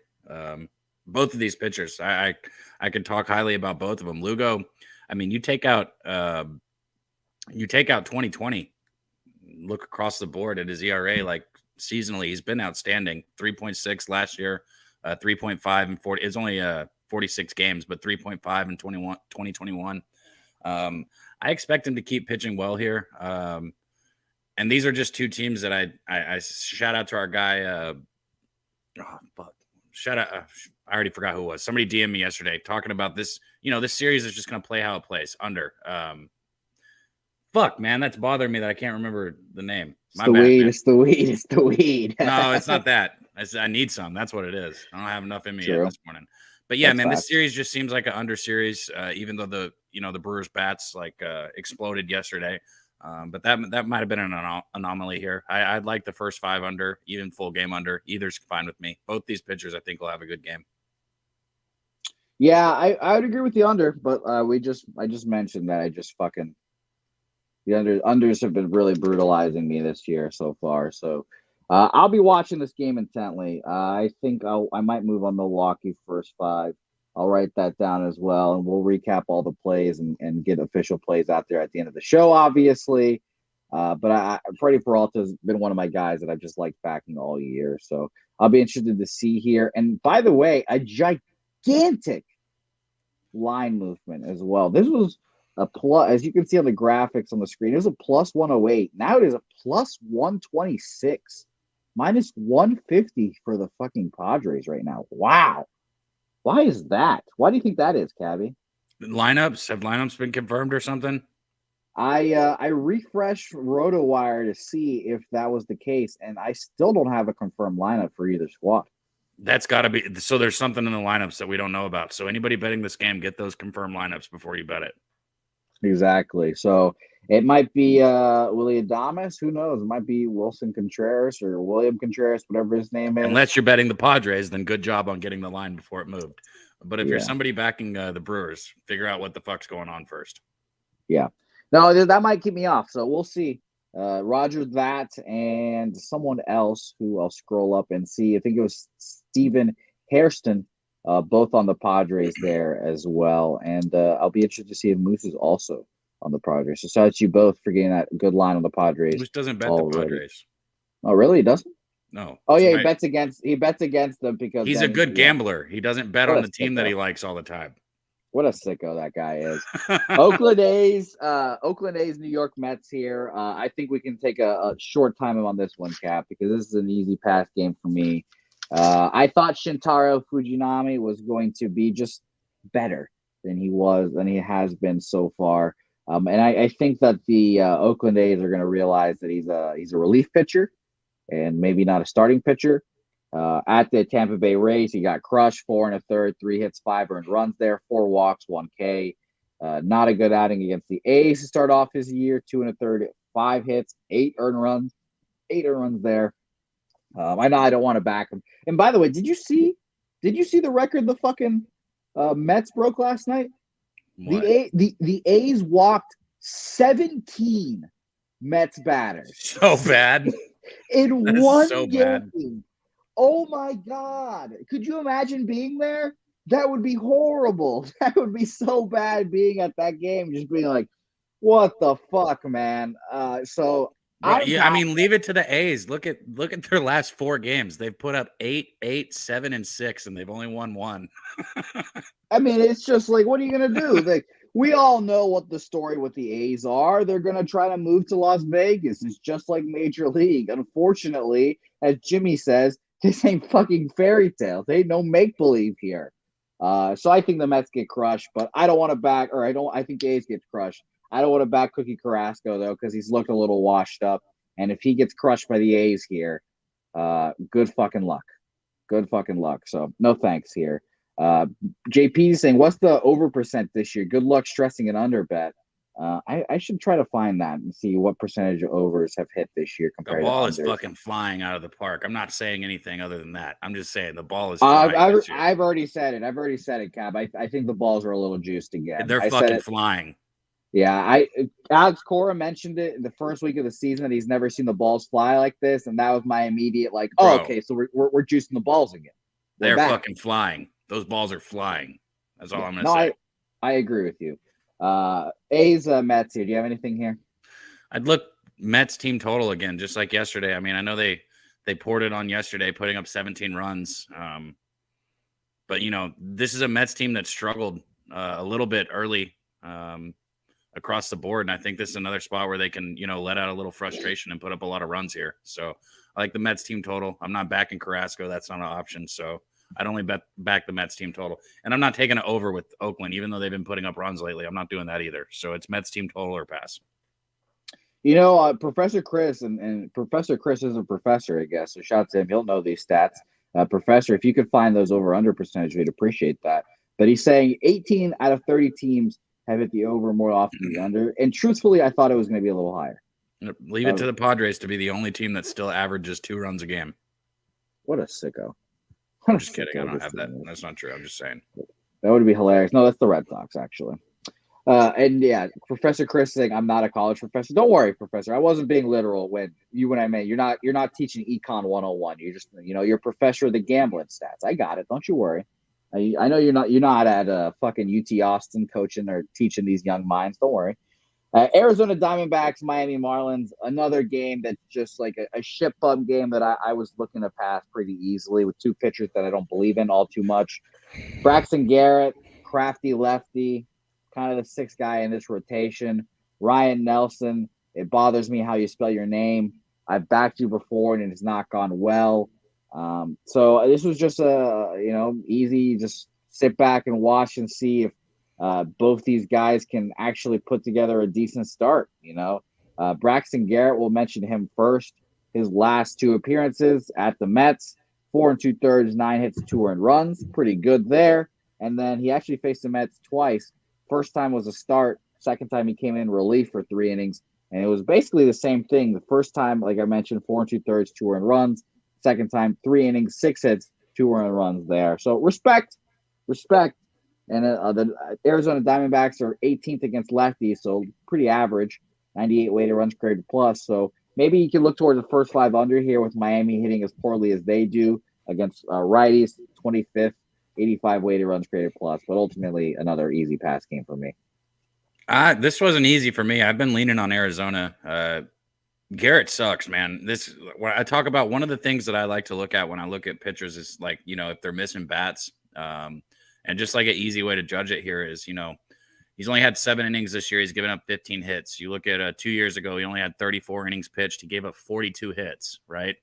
Speaker 2: Both of these pitchers, I could talk highly about both of them. Lugo, I mean, you take out 2020, look across the board at his ERA, like seasonally, he's been outstanding. 3.6 last year, 3.5 and 40. It's only 46 games, but 3.5 in 2021. I expect him to keep pitching well here. And these are just 2 teams that I shout out to our guy. Shout out. I already forgot who it was. Somebody DM'd me yesterday talking about this. This series is just going to play how it plays under. Fuck, man, that's bothering me that I can't remember the name.
Speaker 1: It's the weed.
Speaker 2: No, it's not that. I need some. That's what it is. I don't have enough in me yet this morning. But yeah, man, this series just seems like an under series, even though the Brewers bats exploded yesterday. But that might have been an anomaly here. I'd like the first 5 under, even full game under. Either's fine with me. Both these pitchers, I think, will have a good game.
Speaker 1: Yeah, I would agree with the under, but I just mentioned that the unders have been really brutalizing me this year so far. So I'll be watching this game intently. I think I might move on Milwaukee first 5. I'll write that down as well, and we'll recap all the plays and get official plays out there at the end of the show, obviously. But Freddie Peralta has been one of my guys that I've just liked backing all year. So I'll be interested to see here. And by the way, a gigantic line movement as well. This was a plus, as you can see on the graphics on the screen, it was a plus 108. Now it is a plus 126, minus 150 for the fucking Padres right now. Wow. Why is that? Why do you think that is, Cabby?
Speaker 2: Have lineups been confirmed or something?
Speaker 1: I refreshed RotoWire to see if that was the case, and I still don't have a confirmed lineup for either squad.
Speaker 2: That's got to be. So there's something in the lineups that we don't know about. So anybody betting this game, get those confirmed lineups before you bet it.
Speaker 1: Exactly. So it might be Willie Adames. Who knows? It might be Wilson Contreras or William Contreras, whatever his name is.
Speaker 2: Unless you're betting the Padres, then good job on getting the line before it moved. But if you're somebody backing the Brewers, figure out what the fuck's going on first.
Speaker 1: Yeah. No, that might keep me off. So we'll see. Roger that and someone else who I'll scroll up and see. I think it was Steven Hairston, both on the Padres there as well. And I'll be interested to see if Moose is also on the Padres. So shout out to you both for getting that good line on the Padres.
Speaker 2: Moose doesn't bet the Padres.
Speaker 1: Oh, really? He doesn't?
Speaker 2: No.
Speaker 1: Oh, yeah, he bets against them because
Speaker 2: he's a good gambler. He doesn't bet on the team that he likes all the time.
Speaker 1: What a sicko that guy is. Oakland A's, New York Mets here. I think we can take a short time on this one, Cap, because this is an easy pass game for me. I thought Shintaro Fujinami was going to be just better than he has been so far. And I think that the Oakland A's are going to realize that he's a relief pitcher and maybe not a starting pitcher. At the Tampa Bay Rays, he got crushed 4 1/3, 3 hits, 5 earned runs there, 4 walks, 1 K. Not a good outing against the A's to start off his year, 2 1/3, 5 hits, 8 earned runs, 8 earned runs there. I know I don't want to back him. And by the way, did you see the record the fucking Mets broke last night?
Speaker 2: What?
Speaker 1: The A's walked 17 Mets batters.
Speaker 2: So bad.
Speaker 1: In one
Speaker 2: so
Speaker 1: game.
Speaker 2: bad.
Speaker 1: Oh my God. Could you imagine being there? That would be horrible. That would be so bad being at that game, just being like, what the fuck, man?
Speaker 2: Bro, yeah, I mean, leave it to the A's. Look at their last 4 games. They've put up 8, 8, 7, and 6, and they've only won 1.
Speaker 1: I mean, it's just like, what are you gonna do? Like, we all know what the story with the A's are. They're gonna try to move to Las Vegas. It's just like Major League. Unfortunately, as Jimmy says, this ain't fucking fairy tales. There ain't no make believe here. So I think the Mets get crushed, but I don't want to back, or I think the A's get crushed. I don't want to back Cookie Carrasco though, because he's looked a little washed up. And if he gets crushed by the A's here, good fucking luck. Good fucking luck. So no thanks here. JP is saying, what's the over percent this year? Good luck stressing an under bet. I should try to find that and see what percentage of overs have hit this year compared to
Speaker 2: the ball
Speaker 1: unders.
Speaker 2: is fucking flying out of the park. I'm not saying anything other than that. I'm just saying the ball is flying.
Speaker 1: I've already said it, Cab. I think the balls are a little juiced again.
Speaker 2: They're fucking flying.
Speaker 1: Yeah, Alex Cora mentioned it in the first week of the season that he's never seen the balls fly like this, and that was my immediate like, oh, okay, so we're juicing the balls again.
Speaker 2: They're fucking flying. Those balls are flying. That's all I'm gonna say.
Speaker 1: I agree with you. A's Mets here. Do you have anything here?
Speaker 2: I'd look Mets team total again, just like yesterday. I mean, I know they poured it on yesterday, putting up 17 runs. But this is a Mets team that struggled a little bit early. Across the board. And I think this is another spot where they can, let out a little frustration and put up a lot of runs here. So I like the Mets team total. I'm not backing Carrasco. That's not an option. So I'd only back the Mets team total. And I'm not taking it over with Oakland, even though they've been putting up runs lately. I'm not doing that either. So it's Mets team total or pass.
Speaker 1: Professor Chris, and Professor Chris is a professor, I guess. So shout out to him. He'll know these stats. Professor, if you could find those over-under percentage, we'd appreciate that. But he's saying 18 out of 30 teams have hit the over more often than the under. And truthfully, I thought it was going to be a little higher.
Speaker 2: Leave it to the Padres to be the only team that still averages 2 runs a game.
Speaker 1: What a sicko.
Speaker 2: I'm just kidding. I don't have that. That's not true. I'm just saying.
Speaker 1: That would be hilarious. No, that's the Red Sox, actually. And yeah, Professor Chris saying I'm not a college professor. Don't worry, Professor. I wasn't being literal when I meant you're not teaching Econ 101. You're just you're a professor of the gambling stats. I got it. Don't you worry. I know you're not at fucking UT Austin coaching or teaching these young minds. Don't worry. Arizona Diamondbacks, Miami Marlins, another game that's just like a shit bum game that I was looking to pass pretty easily with 2 pitchers that I don't believe in all too much. Braxton Garrett, crafty lefty, kind of the 6th guy in this rotation. Ryan Nelson, it bothers me how you spell your name. I've backed you before and it has not gone well. So this was just easy. Just sit back and watch and see if both these guys can actually put together a decent start. Braxton Garrett, we'll mention him first. His last 2 appearances at the Mets, 4 2/3, 9 hits, 2 earned runs, pretty good there. And then he actually faced the Mets twice. First time was a start. Second time he came in relief for 3 innings, and it was basically the same thing. The first time, like I mentioned, 4 2/3, 2 earned runs. Second time, 3 innings, 6 hits, 2 earned runs there. So respect. And the Arizona Diamondbacks are 18th against lefties, so pretty average, 98 weighted runs created plus. So maybe you can look towards the first 5 under here with Miami hitting as poorly as they do against righties, 25th, 85 weighted runs created plus. But ultimately, another easy pass game for me.
Speaker 2: This wasn't easy for me. I've been leaning on Arizona. Garrett sucks, man. When I talk about, one of the things that I like to look at when I look at pitchers is like, if they're missing bats. And just like an easy way to judge it here is, he's only had 7 innings this year. He's given up 15 hits. You look at 2 years ago, he only had 34 innings pitched. He gave up 42 hits, right?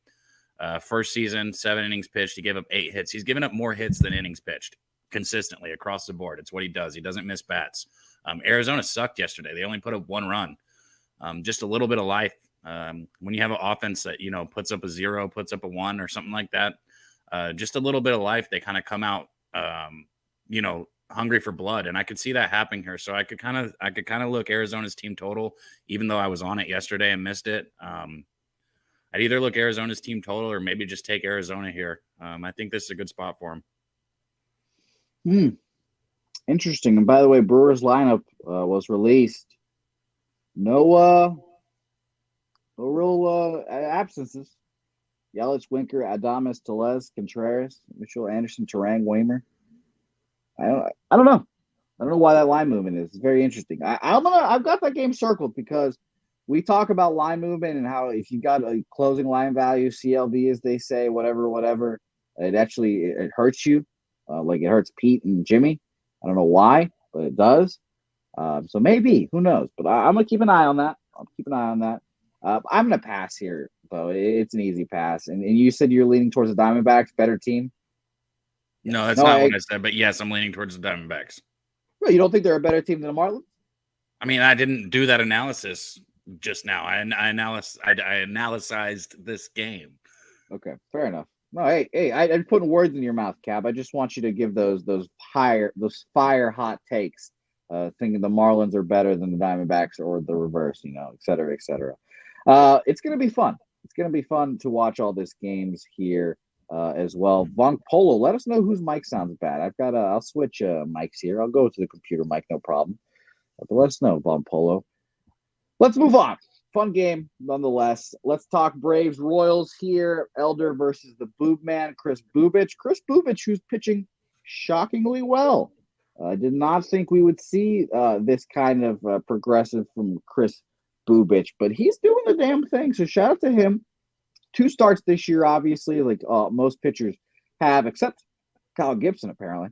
Speaker 2: First season, 7 innings pitched. He gave up 8 hits. He's given up more hits than innings pitched consistently across the board. It's what he does. He doesn't miss bats. Arizona sucked yesterday. They only put up 1 run. Just a little bit of life. When you have an offense that, puts up a 0, puts up a 1 or something like that, just a little bit of life. They kind of come out, hungry for blood, and I could see that happening here. So I could kind of look Arizona's team total, even though I was on it yesterday and missed it. I'd either look Arizona's team total or maybe just take Arizona here. I think this is a good spot for them.
Speaker 1: Interesting. And by the way, Brewers lineup was released. No real absences. Yelich, Winker, Adames, Tellez, Contreras, Mitchell, Anderson, Turang, Waymer. I don't know. I don't know why that line movement is. It's very interesting. I've got that game circled because we talk about line movement and how if you got a closing line value, CLV as they say, whatever, it hurts you. Like it hurts Pete and Jimmy. I don't know why, but it does. So maybe, who knows? But I'm gonna keep an eye on that. I'm gonna pass here, though. It's an easy pass. And you said you're leaning towards the Diamondbacks, better team.
Speaker 2: No, that's not what I said. But yes, I'm leaning towards the Diamondbacks.
Speaker 1: Well, you don't think they're a better team than the Marlins?
Speaker 2: I mean, I didn't do that analysis just now. I analyzed this game.
Speaker 1: Okay, fair enough. No, hey, I'm putting words in your mouth, Cap. I just want you to give those fire hot takes, thinking the Marlins are better than the Diamondbacks or the reverse, et cetera, et cetera. It's gonna be fun. It's gonna be fun to watch all these games here as well. Von Polo, let us know whose mic sounds bad. I'll switch mics here. I'll go to the computer mic, no problem. But let us know, Von Polo. Let's move on. Fun game, nonetheless. Let's talk Braves Royals here. Elder versus the Boob Man, Chris Bubich. Chris Bubich, who's pitching shockingly well. I did not think we would see this kind of progressive from Chris Bubich, but he's doing the damn thing. So shout out to him. 2 starts this year, obviously, like most pitchers have, except Kyle Gibson, apparently.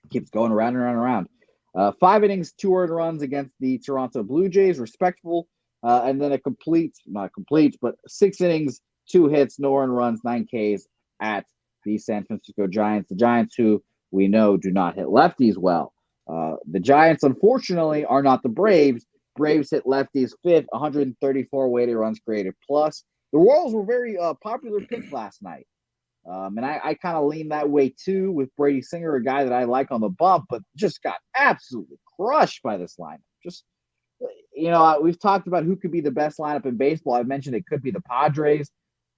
Speaker 1: Keeps going around and around. 5 innings, 2 earned runs against the Toronto Blue Jays, respectful. And then not complete, but 6 innings, 2 hits, no earned runs, 9 Ks at the San Francisco Giants. The Giants, who we know do not hit lefties well. The Giants, unfortunately, are not the Braves. Braves hit lefties 5th, 134 weighted runs created plus. The Royals were very popular pick last night. And I kind of lean that way too with Brady Singer, a guy that I like on the bump, but just got absolutely crushed by this lineup. Just, we've talked about who could be the best lineup in baseball. I've mentioned it could be the Padres.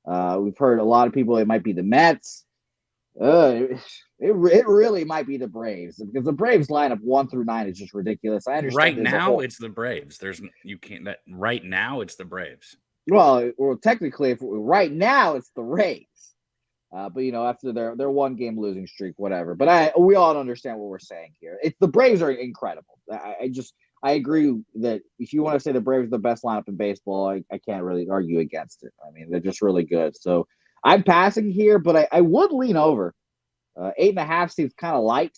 Speaker 1: We've heard a lot of people, it might be the Mets. It really might be the Braves because the Braves lineup 1 through 9 is just ridiculous. I understand
Speaker 2: right now it's the Braves. Right now it's the Braves.
Speaker 1: Well, technically, right now it's the Rays. But after their 1-game losing streak, whatever. But we all understand what we're saying here. The Braves are incredible. I agree that if you want to say the Braves are the best lineup in baseball, I can't really argue against it. I mean, they're just really good. So I'm passing here, but I would lean over. 8.5 seems kind of light.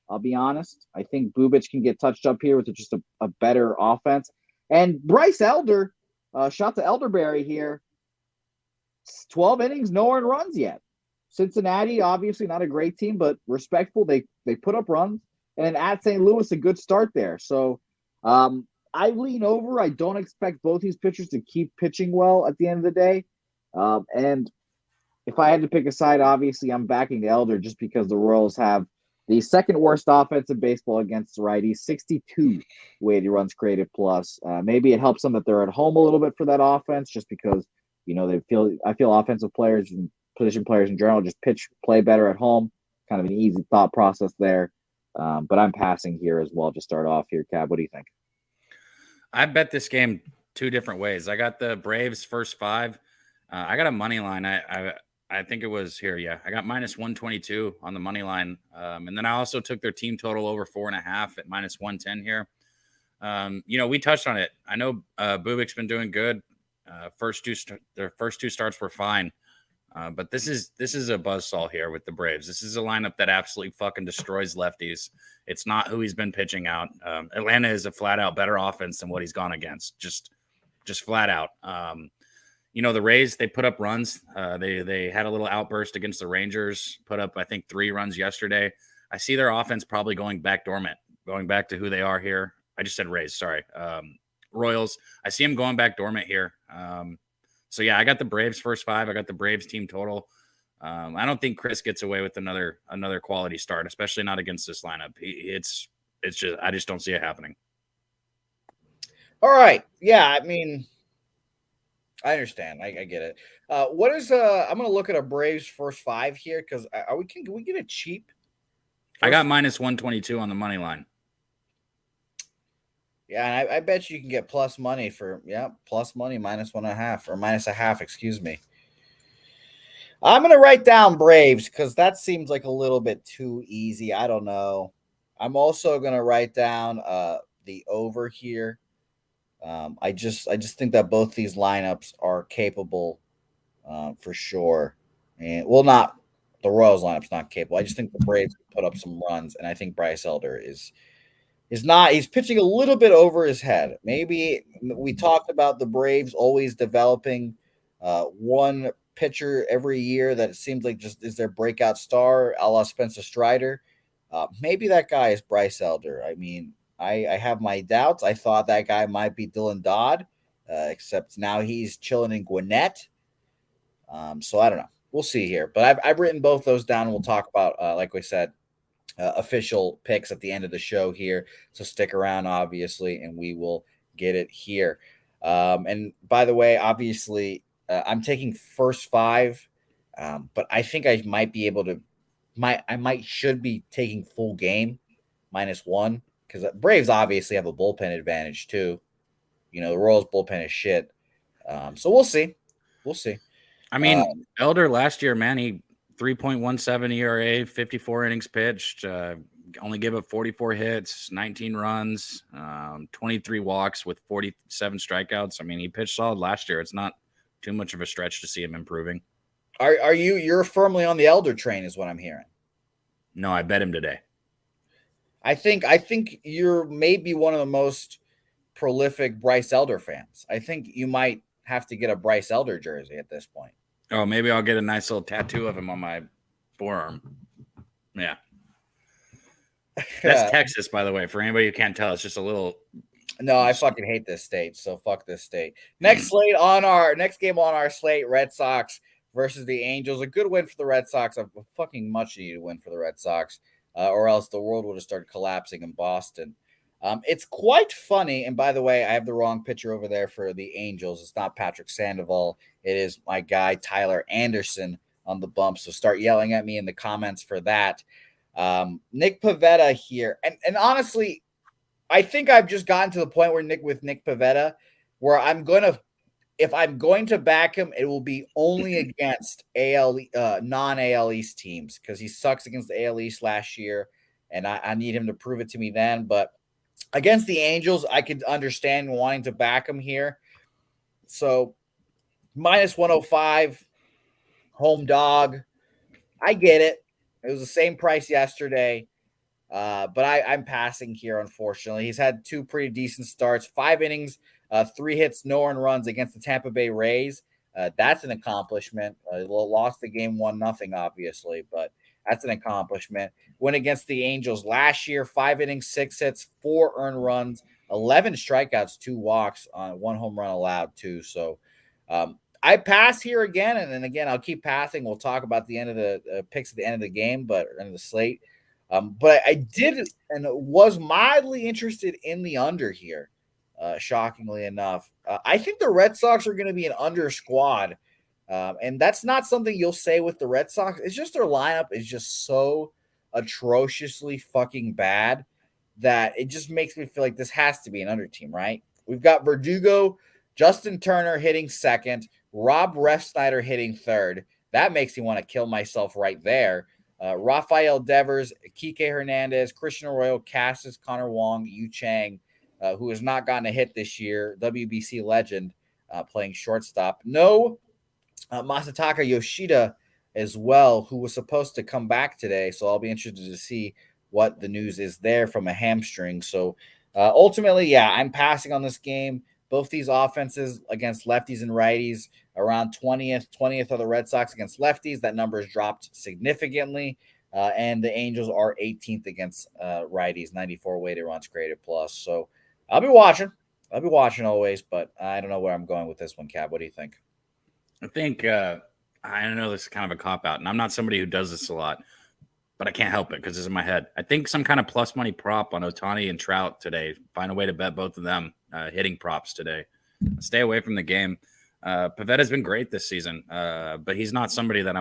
Speaker 1: I'll be honest. I think Bubich can get touched up here with just a better offense. And Bryce Elder, shot to Elderberry here. 12 innings, no earned runs yet. Cincinnati, obviously not a great team, but respectful. They put up runs. And then at St. Louis, a good start there. So I lean over. I don't expect both these pitchers to keep pitching well at the end of the day. And if I had to pick a side, obviously I'm backing the Elder just because the Royals have the second worst offense in baseball against the righties, 62 weighted runs created plus. Maybe it helps them that they're at home a little bit for that offense just because, I feel offensive players and position players in general just play better at home. Kind of an easy thought process there. But I'm passing here as well to start off here. Cab, what do you think?
Speaker 2: I bet this game 2 different ways. I got the Braves first 5. I got a money line. I think it was here. Yeah, I got minus 122 on the money line. And then I also took their team total over 4.5 at minus 110 here. We touched on it. I know Bubick's been doing good. Their first 2 starts were fine. But this is a buzzsaw here with the Braves. This is a lineup that absolutely fucking destroys lefties. It's not who he's been pitching out. Atlanta is a flat out better offense than what he's gone against. Just flat out. The Rays, they put up runs. They had a little outburst against the Rangers, put up, I think, 3 runs yesterday. I see their offense probably going back dormant, going back to who they are here. I just said Rays, sorry. Royals, I see them going back dormant here. So, yeah, I got the Braves first 5. I got the Braves team total. I don't think Chris gets away with another quality start, especially not against this lineup. It's just I just don't see it happening.
Speaker 3: All right. Yeah, I mean, I understand. I get it. What is I'm gonna look at a Braves first five here because can we get it cheap?
Speaker 2: I got minus 122 on the money line.
Speaker 3: Yeah, and I bet you can get plus money for plus money minus 1.5 or minus a half, excuse me. I'm gonna write down Braves because that seems like a little bit too easy. I don't know. I'm also gonna write down the over here. I just think that both these lineups are capable for sure. And well, not the Royals lineup's not capable. I just think the Braves put up some runs, and I think Bryce Elder is not. He's pitching a little bit over his head. Maybe we talked about the Braves always developing one pitcher every year that it seems like just is their breakout star, a la Spencer Strider. Maybe that guy is Bryce Elder. I mean, I have my doubts. I thought that guy might be Dylan Dodd, except now he's chilling in Gwinnett. So I don't know. We'll see here. But I've written both those down. And we'll talk about, like we said, official picks at the end of the show here. So stick around, obviously, and we will get it here. And by the way, obviously, I'm taking first five, but I think I might be able to. Should be taking full game -1 because Braves obviously have a bullpen advantage too. You know, the Royals bullpen is shit. So we'll see. We'll see.
Speaker 2: I mean, Elder last year, man, he 3.17 ERA, 54 innings pitched, only gave up 44 hits, 19 runs, 23 walks with 47 strikeouts. I mean, he pitched solid last year. It's not too much of a stretch to see him improving.
Speaker 3: Are you're firmly on the Elder train is what I'm hearing?
Speaker 2: No, I bet him today.
Speaker 3: I think you're maybe one of the most prolific Bryce Elder fans. I think you might have to get a Bryce Elder jersey at this point.
Speaker 2: Oh, maybe I'll get a nice little tattoo of him on my forearm. Yeah. That's Texas, by the way. For anybody who can't tell, it's just a little.
Speaker 3: No, I fucking hate this state. So fuck this state. Next game on our slate, Red Sox versus the Angels. A good win for the Red Sox. A fucking much needed win for the Red Sox, or else the world would have started collapsing in Boston. It's quite funny. And by the way, I have the wrong pitcher over there for the Angels. It's not Patrick Sandoval. It is my guy, Tyler Anderson, on the bump. So start yelling at me in the comments for that. Nick Pivetta here. And honestly, I think I've just gotten to the point where Nick Pivetta, where if I'm going to back him, it will be only against non-AL East teams because he sucks against the AL East last year. And I need him to prove it to me then. But against the Angels, I could understand wanting to back him here. So -105, home dog. I get it. It was the same price yesterday. But I'm passing here, unfortunately. He's had two pretty decent starts, 5 innings, 3 hits, no earned runs against the Tampa Bay Rays. That's an accomplishment. Lost the game 1-0, obviously, but that's an accomplishment. Went against the Angels last year, 5 innings, 6 hits, 4 earned runs, 11 strikeouts, 2 walks, 1 home run allowed, too. So I pass here again, and then again, I'll keep passing. We'll talk about the end of the picks at the end of the game, but end of the slate. But I did and was mildly interested in the under here, shockingly enough. I think the Red Sox are going to be an under squad, and that's not something you'll say with the Red Sox. It's just their lineup is just so atrociously fucking bad that it just makes me feel like this has to be an under team, right? We've got Verdugo, Justin Turner hitting second, Rob Refsnyder hitting third. That makes me want to kill myself right there. Rafael Devers, Kike Hernandez, Christian Arroyo, Cassis, Connor Wong, Yu Chang, who has not gotten a hit this year, WBC legend, playing shortstop. No Masataka Yoshida as well, who was supposed to come back today. So I'll be interested to see what the news is there from a hamstring. So ultimately, yeah, I'm passing on this game. Both these offenses against lefties and righties around 20th are the Red Sox against lefties. That number has dropped significantly. And the Angels are 18th against righties, 94 weighted runs created plus. So I'll be watching. I'll be watching always, but I don't know where I'm going with this one, Cab. What do you think?
Speaker 2: I think I know this is kind of a cop out, and I'm not somebody who does this a lot, but I can't help it because it's in my head. I think some kind of plus money prop on Ohtani and Trout today. Find a way to bet both of them hitting props today. Stay away from the game. Pavetta's been great this season, but he's not somebody that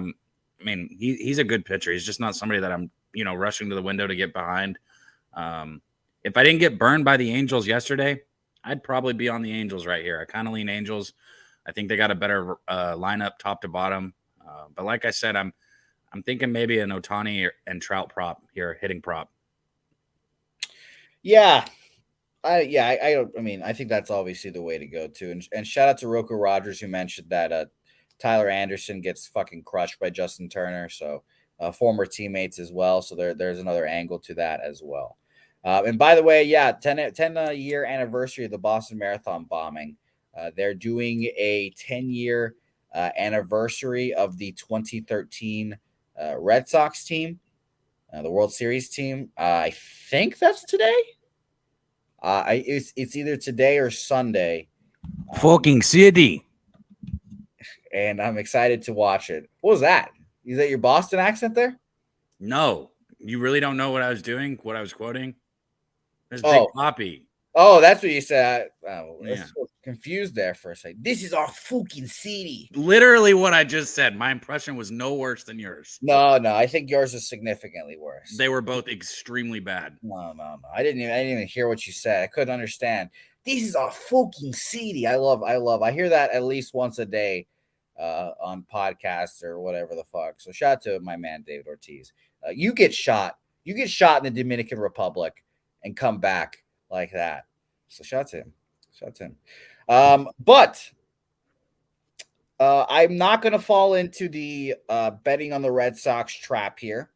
Speaker 2: he's a good pitcher. He's just not somebody that I'm, rushing to the window to get behind. If I didn't get burned by the Angels yesterday, I'd probably be on the Angels right here. I kind of lean Angels. I think they got a better lineup top to bottom. But like I said, I'm thinking maybe an Ohtani and Trout prop here, hitting prop.
Speaker 3: Yeah. I think that's obviously the way to go too. And shout out to Rocco Rogers, who mentioned that Tyler Anderson gets fucking crushed by Justin Turner. So former teammates as well. So there's another angle to that as well. And by the way, 10 year anniversary of the Boston Marathon bombing. They're doing a 10-year anniversary of the 2013 Red Sox team, the World Series team. I think that's today. It's either today or Sunday.
Speaker 2: Fucking city.
Speaker 3: And I'm excited to watch it. What was that? Is that your Boston accent there?
Speaker 2: No, you really don't know what I was doing, what I was quoting? There's Big Poppy.
Speaker 3: Oh, that's what you said. I was
Speaker 2: Yeah.
Speaker 3: so confused there for a second. This is our fucking city.
Speaker 2: Literally what I just said. My impression was no worse than yours.
Speaker 3: No, I think yours is significantly worse.
Speaker 2: They were both extremely bad.
Speaker 3: No. I didn't even hear what you said. I couldn't understand. This is our fucking city. I hear that at least once a day on podcasts or whatever the fuck. So shout out to my man David Ortiz. You get shot in the Dominican Republic and come back like that. So shout out to him. But I'm not going to fall into the betting on the Red Sox trap here.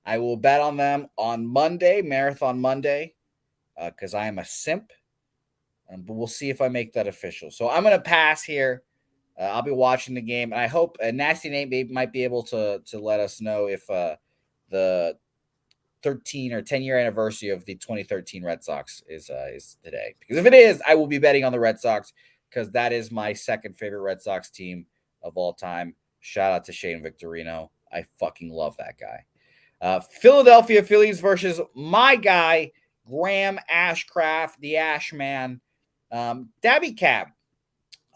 Speaker 3: I will bet on them on Monday, Marathon Monday, because I am a simp. But we'll see if I make that official. So I'm going to pass here. I'll be watching the game, and I hope Nasty Nate might be able to let us know if the 13 or 10-year anniversary of the 2013 Red Sox is today. Because if it is, I will be betting on the Red Sox because that is my second favorite Red Sox team of all time. Shout out to Shane Victorino. I fucking love that guy. Philadelphia Phillies versus my guy, Graham Ashcraft, the Ash Man. Dabby Cab,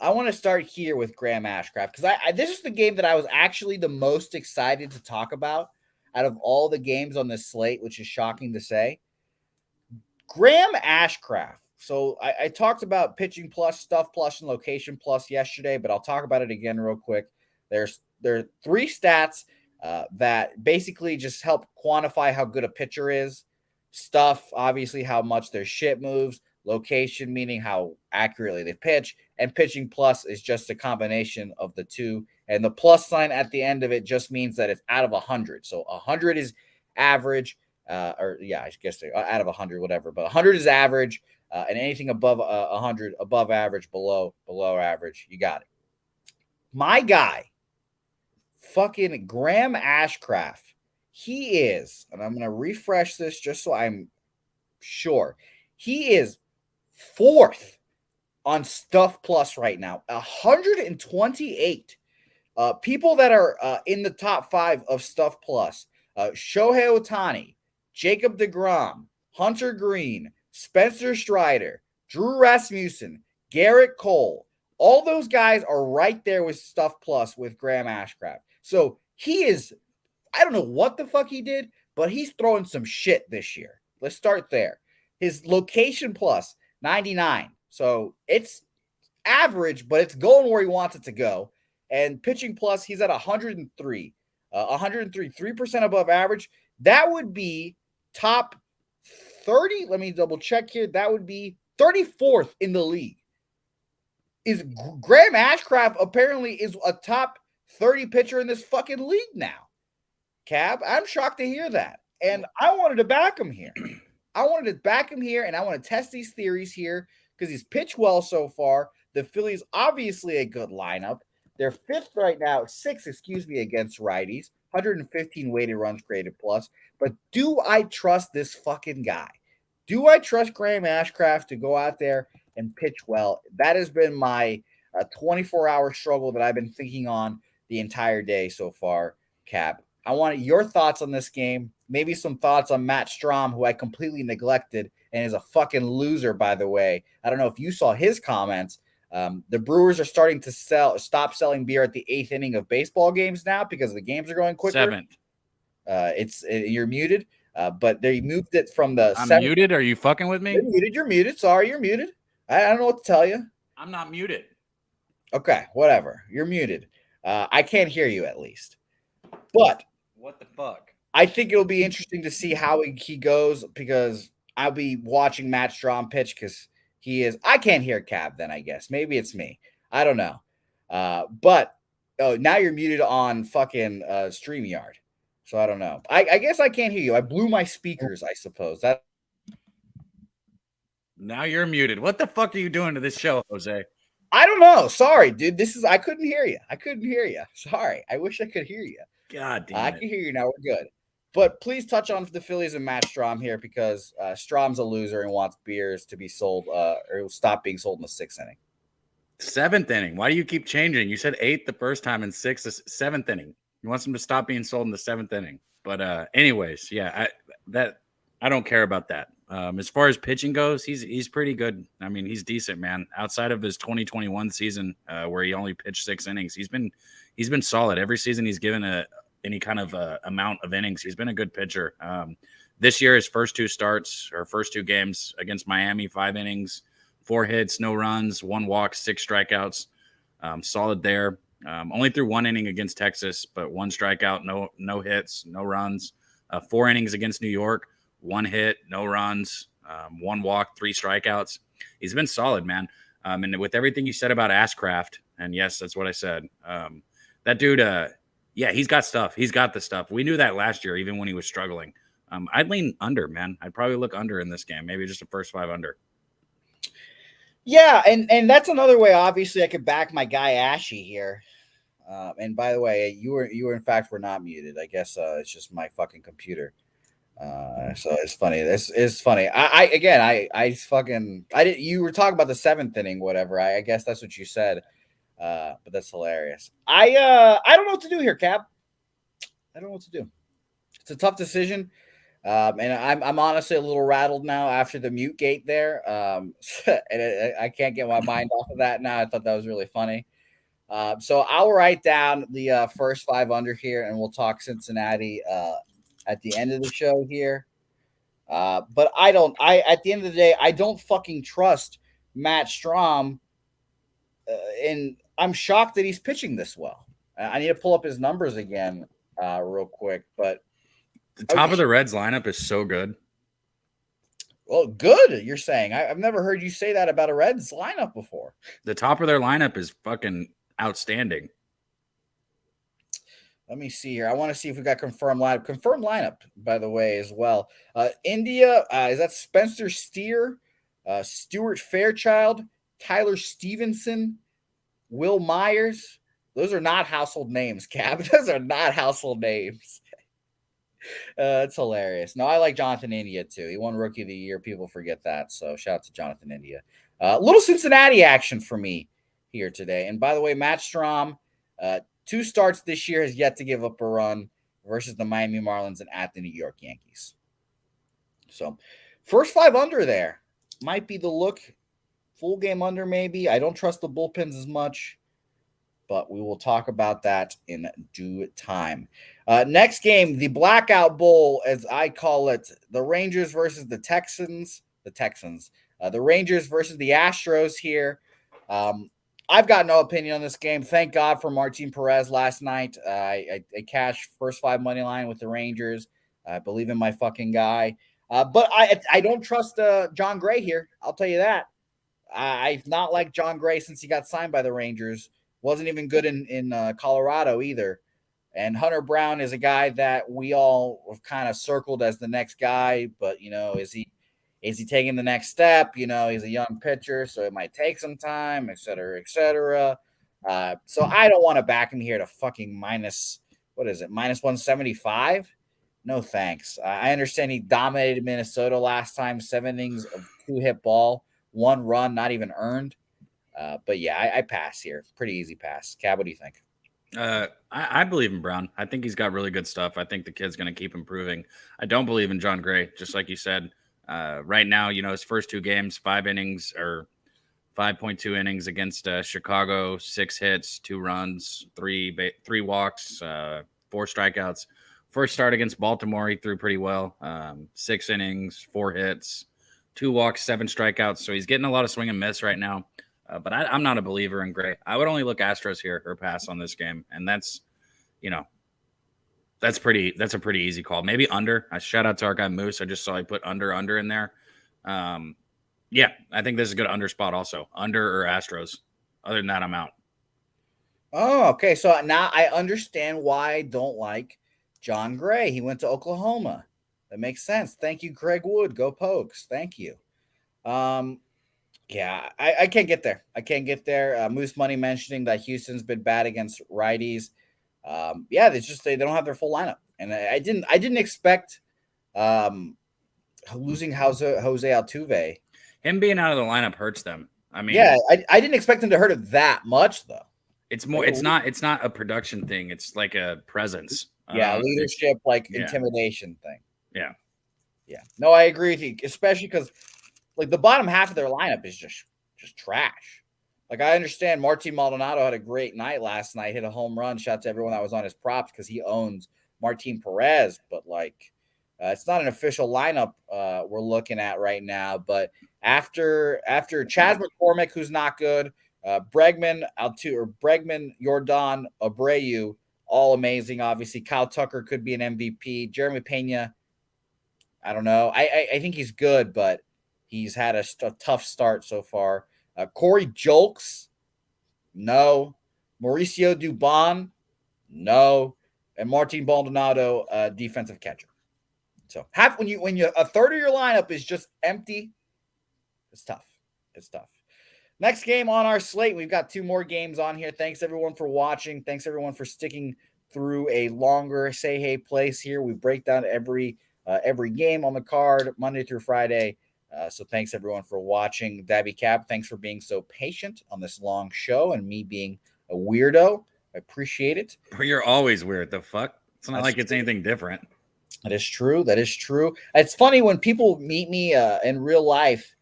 Speaker 3: I want to start here with Graham Ashcraft because this is the game that I was actually the most excited to talk about out of all the games on this slate, which is shocking to say. Graham Ashcraft. So I talked about pitching plus, stuff plus, and location plus yesterday, but I'll talk about it again real quick. There are three stats that basically just help quantify how good a pitcher is. Stuff, obviously, how much their shit moves. Location, meaning how accurately they pitch. And pitching plus is just a combination of the two. And the plus sign at the end of it just means that it's out of 100. So 100 is average, I guess out of 100, whatever. But 100 is average, and anything above 100, above average, below average, you got it. My guy, fucking Graham Ashcraft, he is, and I'm going to refresh this just so I'm sure, he is fourth on Stuff Plus right now, 128. People that are in the top 5 of Stuff Plus: Shohei Ohtani, Jacob deGrom, Hunter Green, Spencer Strider, Drew Rasmussen, Garrett Cole. All those guys are right there with Stuff Plus with Graham Ashcraft. So he is, I don't know what the fuck he did, but he's throwing some shit this year. Let's start there. His location plus, 99. So it's average, but it's going where he wants it to go. And pitching plus, he's at 103. 3% above average. That would be top 30. Let me double check here. That would be 34th in the league. Is Graham Ashcraft apparently is a top 30 pitcher in this fucking league now. Cab, I'm shocked to hear that. And I wanted to back him here. And I want to test these theories here because he's pitched well so far. The Phillies, obviously a good lineup. They're sixth against righties, 115 weighted runs created plus. But do I trust this fucking guy? Do I trust Graham Ashcraft to go out there and pitch well? That has been my 24-hour struggle that I've been thinking on the entire day so far, Cap. I want your thoughts on this game. Maybe some thoughts on Matt Strom, who I completely neglected and is a fucking loser, by the way. I don't know if you saw his comments. The Brewers are starting to stop selling beer at the 8th inning of baseball games now because the games are going quicker.
Speaker 2: 7th.
Speaker 3: You're muted, but they moved it from the.
Speaker 2: I'm
Speaker 3: 7th.
Speaker 2: muted. Are you fucking with me?
Speaker 3: You're muted. You're muted. Sorry, you're muted. I don't know what to tell you.
Speaker 2: I'm not muted.
Speaker 3: Okay, whatever. You're muted. I can't hear you at least. But
Speaker 2: what the fuck?
Speaker 3: I think it'll be interesting to see how he goes because I'll be watching Matt Strom pitch because he is. I can't hear Cab. Then I guess maybe it's me. I don't know. But now you're muted on fucking StreamYard, so I don't know. I guess I can't hear you. I blew my speakers. I suppose that.
Speaker 2: Now you're muted. What the fuck are you doing to this show, Jose?
Speaker 3: I don't know. Sorry, dude. I couldn't hear you. Sorry. I wish I could hear you.
Speaker 2: God damn it.
Speaker 3: I can hear you now. We're good. But please touch on the Phillies and Matt Strom here because Strom's a loser and wants beers to be sold or stop being sold in the 6th inning.
Speaker 2: 7th inning. Why do you keep changing? You said 8th the first time and 6th the 7th inning. He wants them to stop being sold in the 7th inning. But anyways, yeah, I don't care about that. As far as pitching goes, he's pretty good. I mean, he's decent, man. Outside of his 2021 season, where he only pitched 6 innings, he's been solid. Every season he's given any kind of amount of innings. He's been a good pitcher. This year, his first 2 games against Miami, 5 innings, 4 hits, no runs, 1 walk, 6 strikeouts. Solid there. Only threw 1 inning against Texas, but 1 strikeout, no hits, no runs. 4 innings against New York. 1 hit, no runs, 1 walk, 3 strikeouts. He's been solid, man. And with everything you said about Ashcraft, and yes, that's what I said. That dude, yeah, he's got stuff. He's got the stuff. We knew that last year, even when he was struggling. I'd lean under, man. I'd probably look under in this game. Maybe just the first 5 under.
Speaker 3: Yeah, and that's another way. Obviously, I could back my guy Ashy here. And by the way, you were in fact were not muted. I guess it's just my fucking computer. So it's funny. This is funny. You were talking about the 7th inning, whatever. I guess that's what you said. But that's hilarious. I don't know what to do here, Cap. I don't know what to do. It's a tough decision. And I'm honestly a little rattled now after the mute gate there. And I can't get my mind off of that now. I thought that was really funny. So I'll write down the first 5 under here, and we'll talk Cincinnati at the end of the show here. But at the end of the day, I don't fucking trust Matt Strom. And I'm shocked that he's pitching this well. I need to pull up his numbers again real quick. But
Speaker 2: the top of the Reds lineup is so good.
Speaker 3: Well, good, you're saying. I've never heard you say that about a Reds lineup before.
Speaker 2: The top of their lineup is fucking outstanding.
Speaker 3: Let me see here. I want to see if we got confirmed lineup. Confirmed lineup, by the way, as well. India, is that Spencer Steer, Stuart Fairchild, Tyler Stevenson, Will Myers? Those are not household names, Cap. Those are not household names. It's hilarious. No, I like Jonathan India, too. He won Rookie of the Year. People forget that. So shout out to Jonathan India. Little Cincinnati action for me here today. And by the way, Matt Strom, 2 starts this year, has yet to give up a run versus the Miami Marlins and at the New York Yankees. So first 5 under there might be the look. Full game under maybe. I don't trust the bullpens as much, but we will talk about that in due time. Next game, the Blackout Bowl, as I call it, the Rangers versus the Texans. The Rangers versus the Astros here. I've got no opinion on this game. Thank God for Martin Perez last night. I cashed first 5 money line with the Rangers. I believe in my fucking guy. But I don't trust John Gray here. I'll tell you that. I've not liked John Gray since he got signed by the Rangers. Wasn't even good in Colorado either. And Hunter Brown is a guy that we all have kind of circled as the next guy. But, is he taking the next step? He's a young pitcher, so it might take some time, et cetera, et cetera. So I don't want to back him here to fucking minus 175. No thanks. I understand he dominated Minnesota last time, 7 innings of 2-hit ball, 1 run, not even earned. But yeah, I pass here. Pretty easy pass. Cab, what do you think?
Speaker 2: I believe in Brown. I think he's got really good stuff. I think the kid's going to keep improving. I don't believe in John Gray, just like you said. Right now, his first 2 games, 5 innings or 5.2 innings against Chicago, 6 hits, 2 runs, three walks, 4 strikeouts. First start against Baltimore, he threw pretty well. 6 innings, 4 hits, 2 walks, 7 strikeouts. So he's getting a lot of swing and miss right now. But I'm not a believer in Gray. I would only look Astros here or pass on this game, and that's a pretty easy call. Maybe under. I shout out to our guy Moose. I just saw he put under in there. Yeah, I think this is a good under spot also. Under or Astros. Other than that, I'm out.
Speaker 3: Oh, okay. So now I understand why I don't like John Gray. He went to Oklahoma. That makes sense. Thank you, Greg Wood. Go Pokes. Thank you. Yeah, I can't get there. I can't get there. Moose Money mentioning that Houston's been bad against righties. Yeah, they don't have their full lineup, and I didn't expect losing Jose Altuve.
Speaker 2: Him being out of the lineup hurts them. I mean,
Speaker 3: yeah, I didn't expect him to hurt it that much though.
Speaker 2: It's more. It's not a production thing. It's like a presence.
Speaker 3: Yeah, leadership, intimidation thing.
Speaker 2: Yeah.
Speaker 3: Yeah. No, I agree with you, especially because the bottom half of their lineup is just trash. I understand Martin Maldonado had a great night last night, hit a home run. Shout out to everyone that was on his props because he owns Martin Perez, but it's not an official lineup we're looking at right now. But after Chas McCormick, who's not good, Bregman, Yordan, Abreu, all amazing. Obviously, Kyle Tucker could be an MVP. Jeremy Pena, I don't know. I think he's good, but he's had a tough start so far. Corey Julks, no. Mauricio Dubon, no. And Martin Maldonado, defensive catcher. So when you a third of your lineup is just empty, it's tough. It's tough. Next game on our slate, we've got 2 more games on here. Thanks everyone for watching. Thanks everyone for sticking through a longer Say Hey Place here. We break down every game on the card Monday through Friday. So thanks everyone for watching. Dabby Cab, thanks for being so patient on this long show and me being a weirdo. I appreciate it.
Speaker 2: You're always weird. The fuck? It's not like it's anything different.
Speaker 3: That is true. That is true. It's funny when people meet me in real life.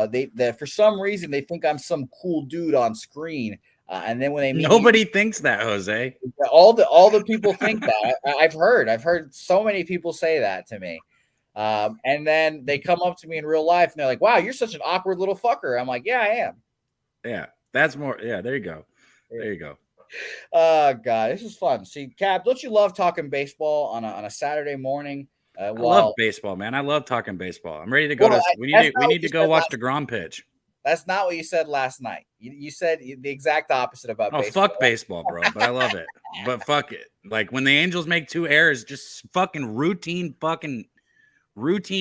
Speaker 3: They for some reason they think I'm some cool dude on screen, and then when they meet
Speaker 2: nobody thinks that, Jose.
Speaker 3: All the people think that. I've heard so many people say that to me, and then they come up to me in real life and they're like, "Wow, you're such an awkward little fucker." I'm like, "Yeah, I am."
Speaker 2: Yeah, that's more. Yeah, there you go. There you go.
Speaker 3: Oh God, this is fun. See, Cap, don't you love talking baseball on a Saturday morning?
Speaker 2: I love baseball, man. I love talking baseball. I'm ready to go. We need to go watch DeGrom pitch.
Speaker 3: That's not what you said last night. You said the exact opposite about baseball.
Speaker 2: Fuck baseball, bro. But I love it. But fuck it. When the Angels make 2 errors, just fucking routine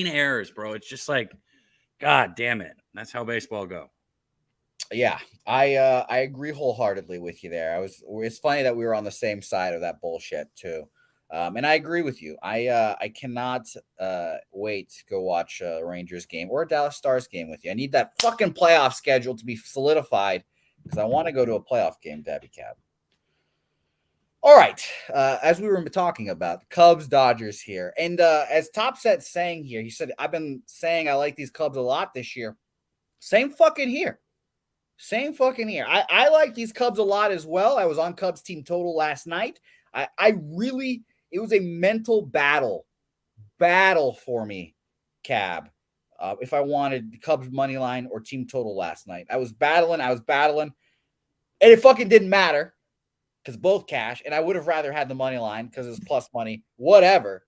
Speaker 2: errors, bro. It's just God damn it. That's how baseball go.
Speaker 3: Yeah, I agree wholeheartedly with you there. It's funny that we were on the same side of that bullshit too. And I agree with you. I cannot wait to go watch a Rangers game or a Dallas Stars game with you. I need that fucking playoff schedule to be solidified because I want to go to a playoff game, Dabby Cab. All right. As we were talking about, Cubs, Dodgers here. And as Topset's saying here, he said, I've been saying I like these Cubs a lot this year. Same fucking here. I like these Cubs a lot as well. I was on Cubs team total last night. It was a mental battle for me, Cab. If I wanted the Cubs money line or team total last night, I was battling, and it fucking didn't matter because both cash, and I would have rather had the money line because it's plus money, whatever.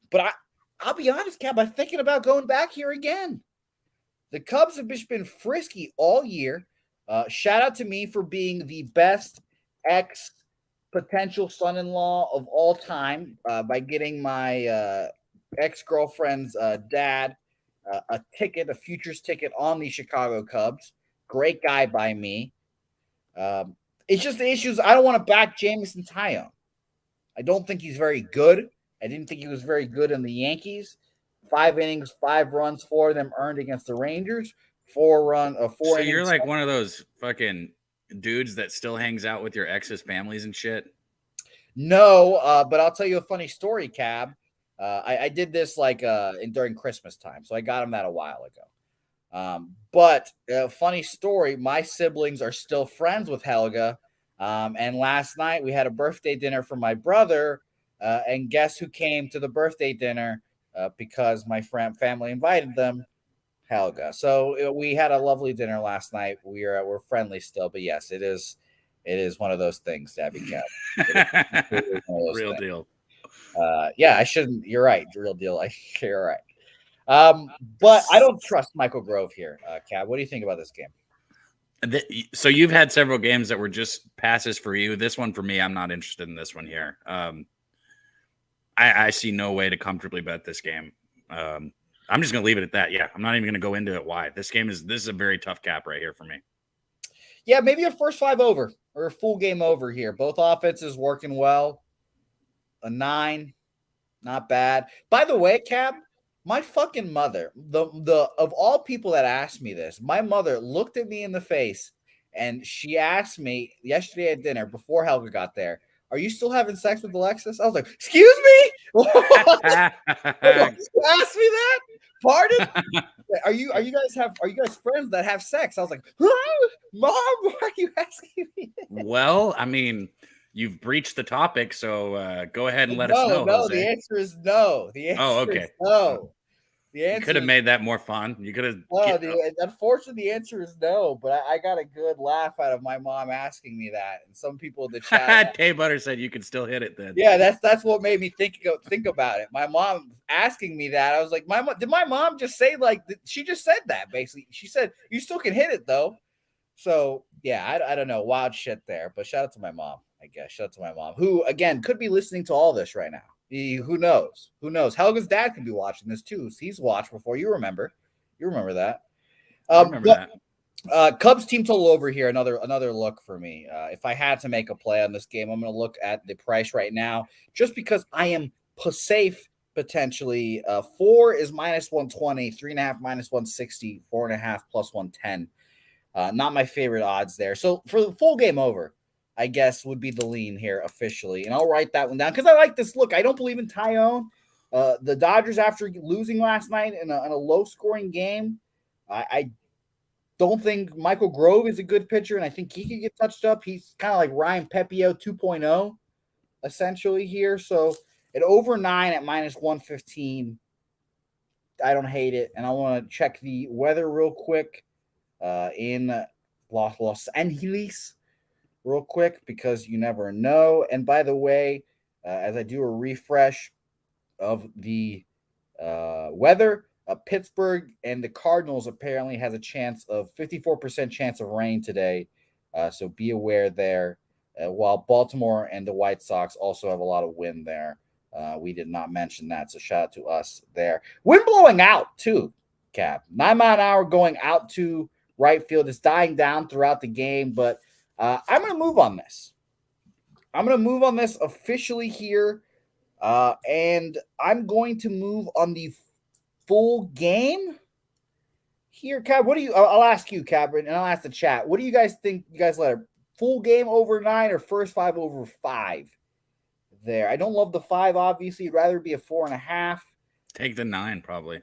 Speaker 3: But I'll be honest, Cab, I'm thinking about going back here again. The Cubs have just been frisky all year. Shout out to me for being the best potential son-in-law of all time by getting my ex-girlfriend's dad a futures ticket on the Chicago Cubs. Great guy by me. It's just the issues. I don't want to back Jameson Taillon. I don't think he's very good. I didn't think he was very good in the Yankees. 5 innings, 5 runs, 4 of them earned against the Rangers. 4
Speaker 2: So
Speaker 3: innings.
Speaker 2: you're like one of those fucking dudes that still hangs out with your ex's families and shit?
Speaker 3: No, but I'll tell you a funny story, Cab. I did this like during Christmas time, so I got him that a while ago. But funny story, my siblings are still friends with Helga. And last night we had a birthday dinner for my brother. And guess who came to the birthday dinner because my family invited them? Helga. So we had a lovely dinner last night. We're friendly still, but yes, it is one of those things, Debbie Cat.
Speaker 2: Real deal.
Speaker 3: Yeah, I shouldn't. You're right. Real deal. You're right. But I don't trust Michael Grove here. Cab, what do you think about this game?
Speaker 2: So you've had several games that were just passes for you. This one for me, I'm not interested in this one here. I see no way to comfortably bet this game. I'm just going to leave it at that. Yeah, I'm not even going to go into it why. This is a very tough cap right here for me.
Speaker 3: Yeah, maybe a first 5 over or a full game over here. Both offenses working well. A 9, not bad. By the way, Cap, my fucking mother, the of all people that asked me this, my mother looked at me in the face and she asked me yesterday at dinner before Helga got there, "Are you still having sex with Alexis?" I was like, "Excuse me? You asked me that? Pardon? Are you guys friends that have sex?" I was like, "Huh? Mom, why are you asking me?"
Speaker 2: Well, I mean, you've breached the topic, so go ahead and let us know.
Speaker 3: No,
Speaker 2: Jose.
Speaker 3: the answer is no. The answer is no. The answer
Speaker 2: you could have made that more fun. You could have.
Speaker 3: Unfortunately, the answer is no. But I got a good laugh out of my mom asking me that, and some people in the chat.
Speaker 2: Tay Butter said you could still hit it. Then
Speaker 3: yeah, that's what made me think about it. My mom asking me that, I was like, did my mom just say like she just said that basically? She said you still can hit it though. So yeah, I don't know, wild shit there. But shout out to my mom, I guess. Shout out to my mom, who again could be listening to all this right now. Who knows? Who knows? Helga's dad could be watching this too. He's watched before. You remember that.
Speaker 2: I remember that.
Speaker 3: Cubs team total over here. Another look for me. If I had to make a play on this game, I'm going to look at the price right now, just because I am safe potentially. 4 is minus 120, 3.5 minus 160, 4.5 plus 110. Not my favorite odds there. So for the full game over, I guess would be the lean here officially. And I'll write that one down because I like this look. I don't believe in Tyone. The Dodgers, after losing last night in a low-scoring game, I don't think Michael Grove is a good pitcher, and I think he could get touched up. He's kind of like Ryan Pepio 2.0, essentially here. So at over 9 at minus 115, I don't hate it. And I want to check the weather real quick in Los Angeles real quick, because you never know. And by the way, as I do a refresh of the weather, Pittsburgh and the Cardinals apparently has a chance of 54% chance of rain today. So be aware there. While Baltimore and the White Sox also have a lot of wind there. We did not mention that, so shout out to us there. Wind blowing out too, Cap. 9 mile an hour going out to right field. It's dying down throughout the game, but I'm going to move on this. I'm going to move on this officially here, and I'm going to move on the full game here, Cab. What do you? I'll ask you, Cab, and I'll ask the chat. What do you guys think? You guys let a full game over 9 or first 5 over 5? There, I don't love the 5. Obviously, I'd rather be a 4.5.
Speaker 2: Take the 9, probably.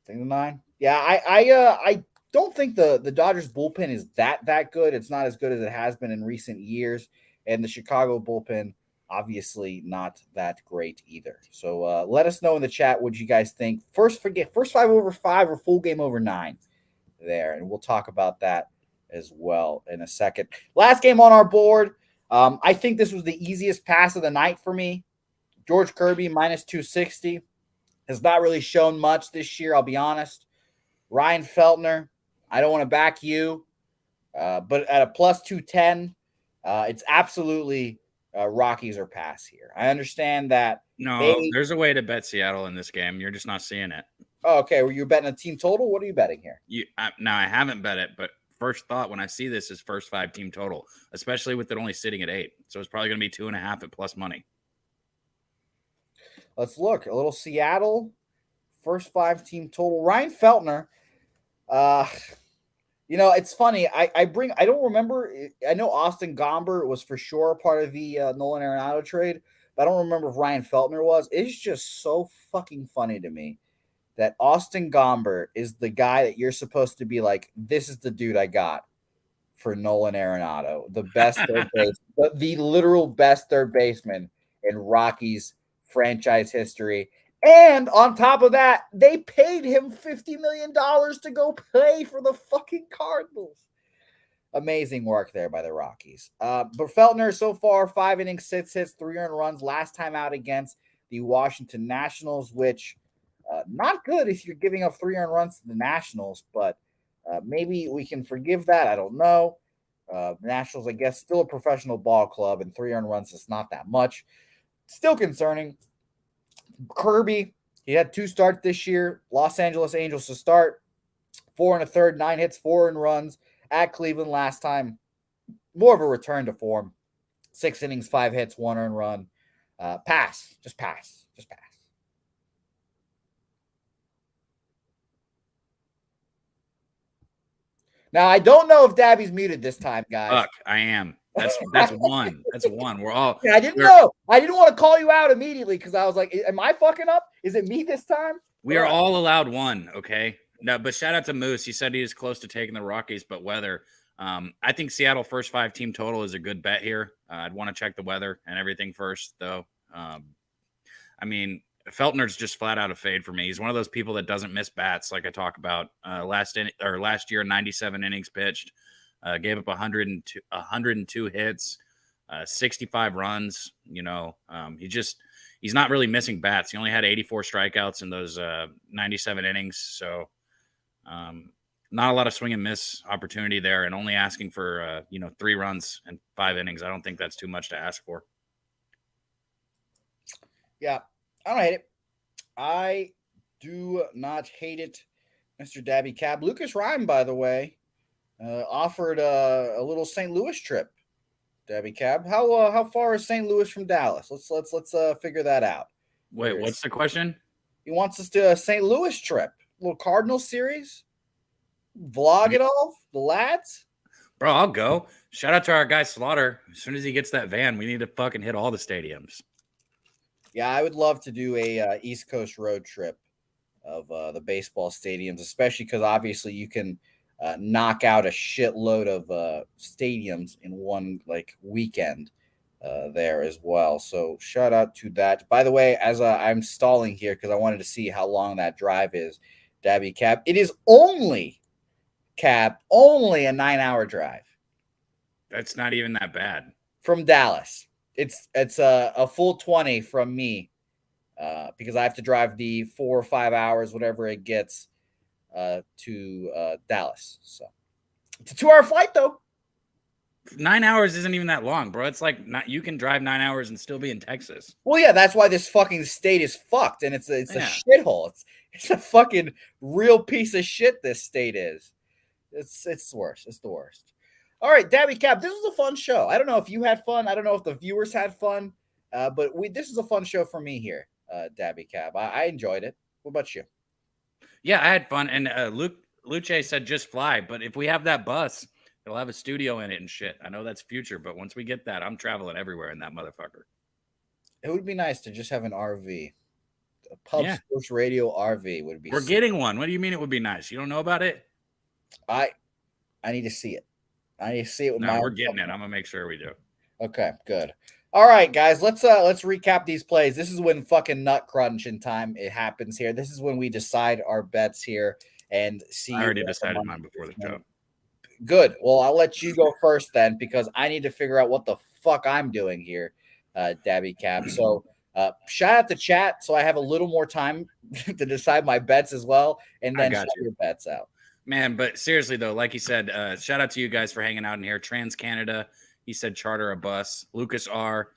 Speaker 3: Take the 9. Yeah, I don't think the Dodgers bullpen is that good. It's not as good as it has been in recent years, and the Chicago bullpen obviously not that great either. So let us know in the chat what you guys think. First 5 over 5 or full game over 9 there, and we'll talk about that as well in a second. Last game on our board. I think this was the easiest pass of the night for me. George Kirby minus 260 has not really shown much this year, I'll be honest. Ryan Feltner, I don't want to back you, but at a plus 210, it's absolutely Rockies or pass here. I understand that.
Speaker 2: No, there's a way to bet Seattle in this game. You're just not seeing it.
Speaker 3: Oh, okay. Were you betting a team total? What are you betting here?
Speaker 2: Now, I haven't bet it, but first thought when I see this is first 5 team total, especially with it only sitting at 8. So it's probably going to be 2.5 at plus money.
Speaker 3: Let's look. A little Seattle, first 5 team total. Ryan Feltner, It's funny. I don't remember. I know Austin Gomber was for sure part of the Nolan Arenado trade, but I don't remember if Ryan Feltner was. It's just so fucking funny to me that Austin Gomber is the guy that you're supposed to be like, this is the dude I got for Nolan Arenado, the best third base, the literal best third baseman in Rockies franchise history. And on top of that, they paid him $50 million to go play for the fucking Cardinals. Amazing work there by the Rockies. But Feltner, so far, 5 innings, 6 hits, 3 earned runs. Last time out against the Washington Nationals, which not good if you're giving up 3 earned runs to the Nationals, but maybe we can forgive that. I don't know. Nationals, I guess, still a professional ball club, and 3 earned runs is not that much. Still concerning. Kirby, he had 2 starts this year. Los Angeles Angels to start. 4 1/3, 9 hits, 4 earned runs at Cleveland last time. More of a return to form. 6 innings, 5 hits, 1 earned run. Pass. Just pass. Just pass. Now, I don't know if Dabby's muted this time, guys.
Speaker 2: Fuck, I am. That's one. That's one. We're all.
Speaker 3: Yeah, I didn't know. I didn't want to call you out immediately because I was like, am I fucking up? Is it me this time?
Speaker 2: We are all allowed one, okay? No, but shout out to Moose. He said he is close to taking the Rockies, but weather. I think Seattle first 5 team total is a good bet here. I'd want to check the weather and everything first, though. I mean, Feltner's just flat out a fade for me. He's one of those people that doesn't miss bats, like I talk about. Last year, 97 innings pitched, gave up 102 hits, 65 runs. He's not really missing bats. He only had 84 strikeouts in those 97 innings, so not a lot of swing and miss opportunity there, and only asking for 3 runs and 5 innings. I don't think that's too much to ask for.
Speaker 3: Yeah, I don't hate it. I do not hate it, Mr. Dabby Cab. Lucas Rhyme, by the way, offered a little St. Louis trip. Dabby Cab, how far is St. Louis from Dallas? Let's figure that out.
Speaker 2: Wait, what's the question?
Speaker 3: He wants us to a St. Louis trip, a little Cardinals series, vlog it all, the lads.
Speaker 2: Bro, I'll go. Shout out to our guy Slaughter. As soon as he gets that van, we need to fucking hit all the stadiums.
Speaker 3: Yeah, I would love to do a East Coast road trip of the baseball stadiums, especially because obviously you can knock out a shitload of stadiums in one weekend there as well. So shout out to that. By the way, as I'm stalling here because I wanted to see how long that drive is, Dabby Cab, it is only a 9-hour drive.
Speaker 2: That's not even that bad.
Speaker 3: From Dallas. It's a full 20 from me because I have to drive the 4 or 5 hours, whatever it gets, to Dallas. So it's a 2-hour flight, though.
Speaker 2: 9 hours isn't even that long, bro. It's like you can drive 9 hours and still be in Texas.
Speaker 3: Well, yeah, that's why this fucking state is fucked, and it's a shithole. It's a fucking real piece of shit. This state is. It's the worst. It's the worst. All right, Dabby Cab, this was a fun show. I don't know if you had fun. I don't know if the viewers had fun, but this is a fun show for me here, Dabby Cab. I enjoyed it. What about you?
Speaker 2: Yeah, I had fun. And Luce said just fly, but if we have that bus, it'll have a studio in it and shit. I know that's future, but once we get that, I'm traveling everywhere in that motherfucker.
Speaker 3: It would be nice to just have an RV. A Pub Sports Radio RV would be.
Speaker 2: We're getting one. What do you mean it would be nice? You don't know about it?
Speaker 3: I need to see it. I need to see it with my.
Speaker 2: We're getting it. I'm gonna make sure we do.
Speaker 3: Okay, good. All right, guys. Let's recap these plays. This is when fucking nut crunching time it happens here. This is when we decide our bets here and see.
Speaker 2: I already decided mine before the show.
Speaker 3: Good. Well, I'll let you go first then because I need to figure out what the fuck I'm doing here, Dabby Cab. So shout out to chat so I have a little more time to decide my bets as well, and then shout your bets out.
Speaker 2: Man, but seriously, though, like he said, shout out to you guys for hanging out in here. Trans Canada, he said charter a bus. Lucas R.,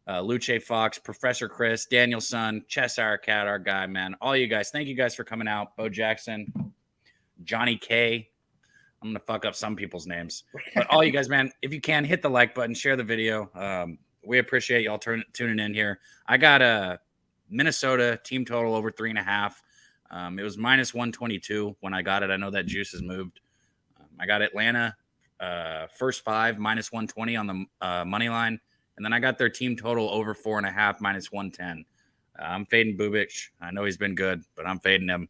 Speaker 2: Luce Fox, Professor Chris, Daniel Sun, Cheshire Cat, our guy, man. All you guys, thank you guys for coming out. Bo Jackson, Johnny K. I'm going to fuck up some people's names. But all you guys, man, if you can, hit the like button, share the video. We appreciate y'all tuning in here. I got a Minnesota team total over 3.5. It was minus 122 when I got it. I know that juice has moved. I got Atlanta first 5 minus 120 on the money line, and then I got their team total over 4.5 minus 110. I'm fading Bubic. I know he's been good, but I'm fading him.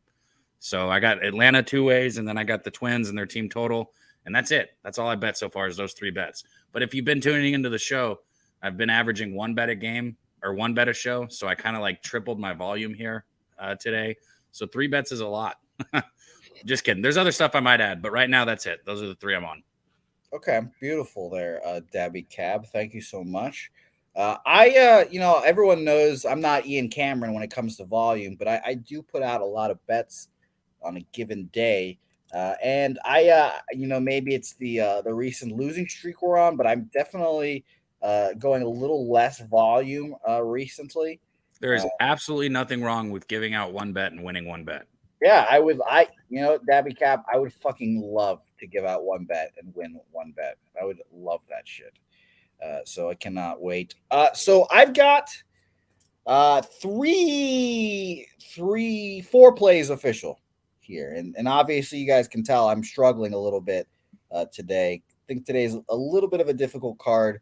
Speaker 2: So I got Atlanta 2 ways, and then I got the Twins and their team total, and that's it. That's all I bet so far is those 3 bets. But if you've been tuning into the show, I've been averaging 1 bet a game or 1 bet a show, so I kind of like tripled my volume here today. So 3 bets is a lot. Just kidding. There's other stuff I might add, but right now that's it. Those are the 3 I'm on.
Speaker 3: Okay, beautiful there, Dabby Cab. Thank you so much. Everyone knows I'm not Ian Cameron when it comes to volume, but I do put out a lot of bets on a given day. And maybe it's the recent losing streak we're on, but I'm definitely going a little less volume recently.
Speaker 2: There is absolutely nothing wrong with giving out 1 bet and winning 1 bet.
Speaker 3: Yeah, Dabby Cap, I would fucking love to give out 1 bet and win 1 bet. I would love that shit. So I cannot wait. So I've got 4 plays official here. And obviously you guys can tell I'm struggling a little bit today. I think today's a little bit of a difficult card.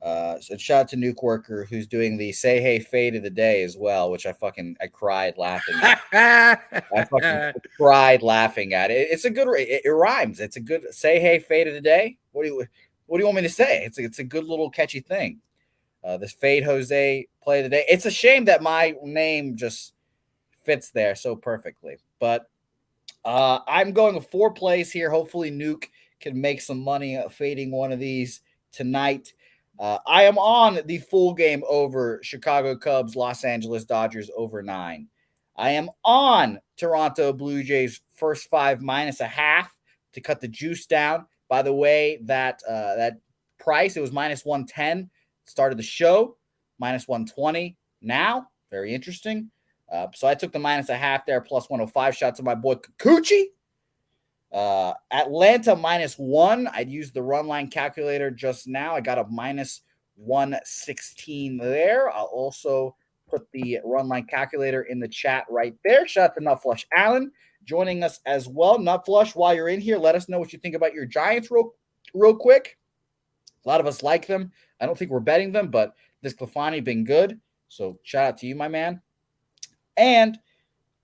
Speaker 3: So shout out to Nuke Worker who's doing the say hey fade of the day as well, which I cried laughing at. I fucking cried laughing at it. It's a good it rhymes. It's a good say hey fade of the day. What do you want me to say? It's a good little catchy thing. This fade Jose play of the day. It's a shame that my name just fits there so perfectly. But I'm going with 4 plays here. Hopefully Nuke can make some money fading one of these tonight. I am on the full game over Chicago Cubs, Los Angeles Dodgers over 9. I am on Toronto Blue Jays first 5 minus a half to cut the juice down. By the way, that price, it was minus 110. Started the show, minus 120. Now, very interesting. So I took the minus a half there, plus 105. Shout out to my boy Kikuchi. Atlanta minus 1. I'd used the run line calculator just now. I got a minus 116 there. I'll also put the run line calculator in the chat right there. Shout out to Nutflush Allen joining us as well. Nutflush, while you're in here, let us know what you think about your Giants real quick. A lot of us like them. I don't think we're betting them, but this Clefani been good. So shout out to you, my man. And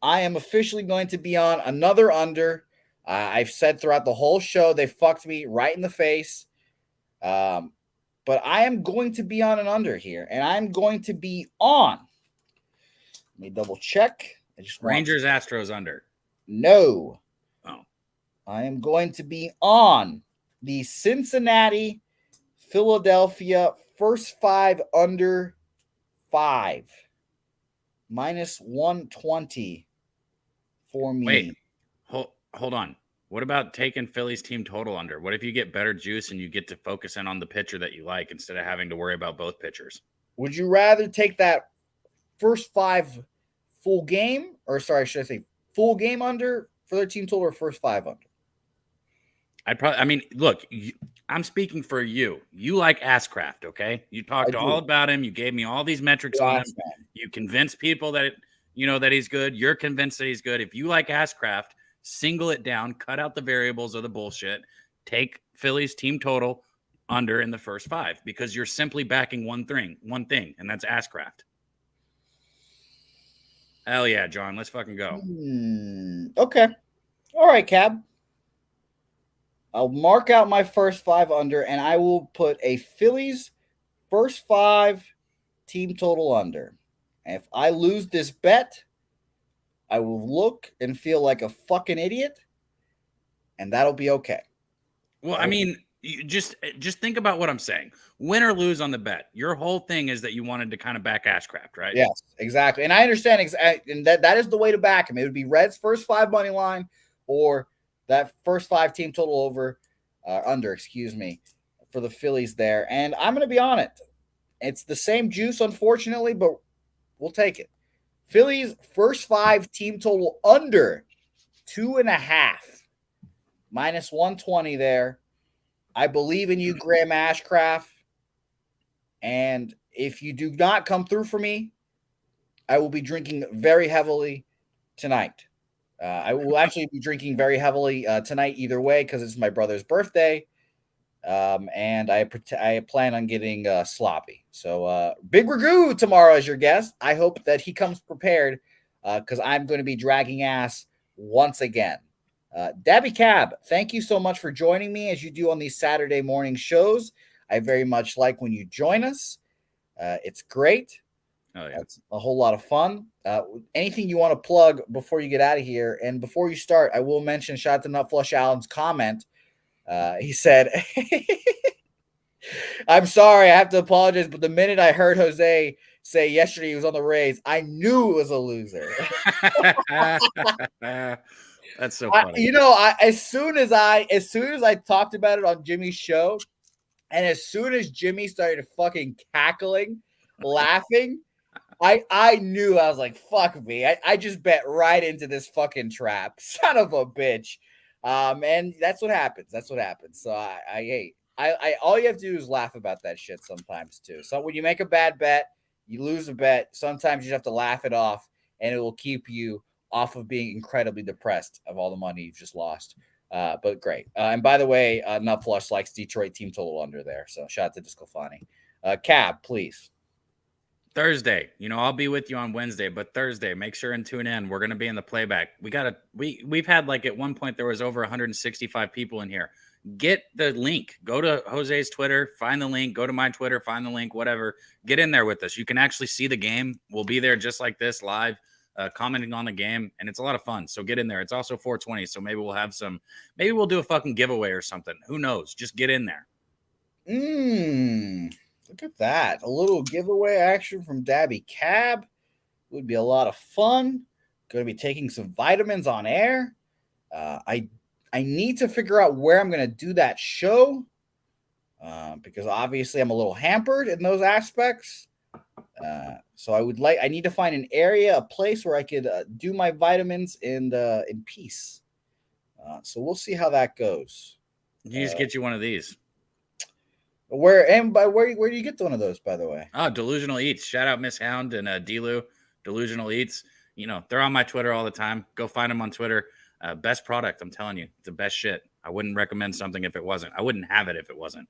Speaker 3: I am officially going to be on another under. I've said throughout the whole show, they fucked me right in the face. But I am going to be on an under here, and I'm going to be on. Let me double check.
Speaker 2: Rangers Astros under.
Speaker 3: No.
Speaker 2: Oh.
Speaker 3: I am going to be on the Cincinnati Philadelphia first 5 under 5. Minus 120 for me.
Speaker 2: Wait. Hold on. What about taking Philly's team total under? What if you get better juice and you get to focus in on the pitcher that you like instead of having to worry about both pitchers?
Speaker 3: Would you rather take that first 5 full game, or sorry, should I say full game under for their team total, or first 5 under?
Speaker 2: Look, I'm speaking for you. You like Ashcraft, okay? You talked all about him. You gave me all these metrics on him. Man. You convinced people that that he's good. You're convinced that he's good. If you like Ashcraft, single it down, cut out the variables of the bullshit, take Philly's team total under in the first 5 because you're simply backing one thing, and that's Ashcraft. Hell yeah, John. Let's fucking go.
Speaker 3: Okay. All right, Cab. I'll mark out my first 5 under, and I will put a Phillies first 5 team total under. And if I lose this bet, I will look and feel like a fucking idiot, and that'll be okay.
Speaker 2: Well, you just think about what I'm saying. Win or lose on the bet. Your whole thing is that you wanted to kind of back Ashcraft, right?
Speaker 3: Yes, exactly. And I understand, and that is the way to back him. It would be Reds first 5 money line, or that first 5 team total under, for the Phillies there. And I'm going to be on it. It's the same juice, unfortunately, but we'll take it. Phillies first 5 team total under 2.5. Minus 120 there. I believe in you, Graham Ashcraft. And if you do not come through for me, I will be drinking very heavily tonight. I will actually be drinking very heavily tonight either way because it's my brother's birthday. And I plan on getting sloppy. So Big Ragoo tomorrow as your guest. I hope that he comes prepared because I'm going to be dragging ass once again. Dabby Cab, thank you so much for joining me as you do on these Saturday morning shows. I very much like when you join us. It's great.
Speaker 2: Oh, yeah.
Speaker 3: It's a whole lot of fun. Anything you want to plug before you get out of here? And before you start, I will mention shout out to Nut Flush Allen's comment. He said, I'm sorry, I have to apologize, but the minute I heard Jose say yesterday he was on the Rays, I knew it was a loser.
Speaker 2: That's so funny.
Speaker 3: As soon as I talked about it on Jimmy's show, and as soon as Jimmy started fucking cackling, laughing, I knew. I was like, fuck me. I just bet right into this fucking trap. Son of a bitch. And that's what happens. So I all you have to do is laugh about that shit sometimes too. So when you make a bad bet, you lose a bet. Sometimes you have to laugh it off, and it will keep you off of being incredibly depressed of all the money you've just lost. But great. And by the way, Nut Flush likes Detroit team total under there. So shout out to Discofani. Cab, please.
Speaker 2: Thursday, I'll be with you on Wednesday, but Thursday, make sure and tune in. We're going to be in the playback. We've had like at one point there was over 165 people in here. Get the link. Go to Jose's Twitter, find the link. Go to my Twitter, find the link, whatever. Get in there with us. You can actually see the game. We'll be there just like this live, commenting on the game, and it's a lot of fun. So get in there. It's also 420, so maybe we'll do a fucking giveaway or something. Who knows? Just get in there.
Speaker 3: Look at that. A little giveaway action from Dabby Cab. Would be a lot of fun. Going to be taking some vitamins on air. I need to figure out where I'm going to do that show because obviously I'm a little hampered in those aspects. So I need to find an area, a place where I could do my vitamins in peace. So we'll see how that goes.
Speaker 2: You just get you one of these.
Speaker 3: Where do you get one of those, by the way?
Speaker 2: Oh, Delusional Eats. Shout out Miss Hound and Delu. Delusional Eats. They're on my Twitter all the time. Go find them on Twitter. Best product, I'm telling you. It's the best shit. I wouldn't recommend something if it wasn't. I wouldn't have it if it wasn't.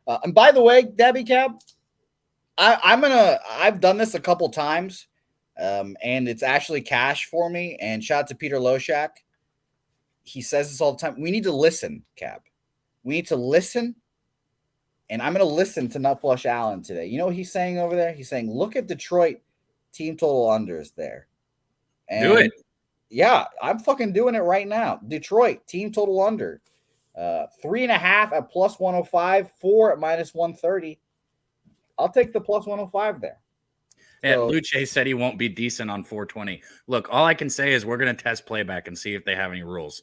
Speaker 3: And by the way, Dabby Cab, I've done this a couple times, and it's actually cash for me. And shout out to Peter Loshak. He says this all the time. We need to listen, Cab. We need to listen. And I'm going to listen to Nut Flush Allen today. You know what he's saying over there? He's saying, look at Detroit team total unders there. And
Speaker 2: do it.
Speaker 3: Yeah, I'm fucking doing it right now. Detroit team total under. 3.5 at plus 105, 4 at minus 130. I'll take the plus 105 there.
Speaker 2: And Luce said he won't be decent on 420. Look, all I can say is we're going to test playback and see if they have any rules.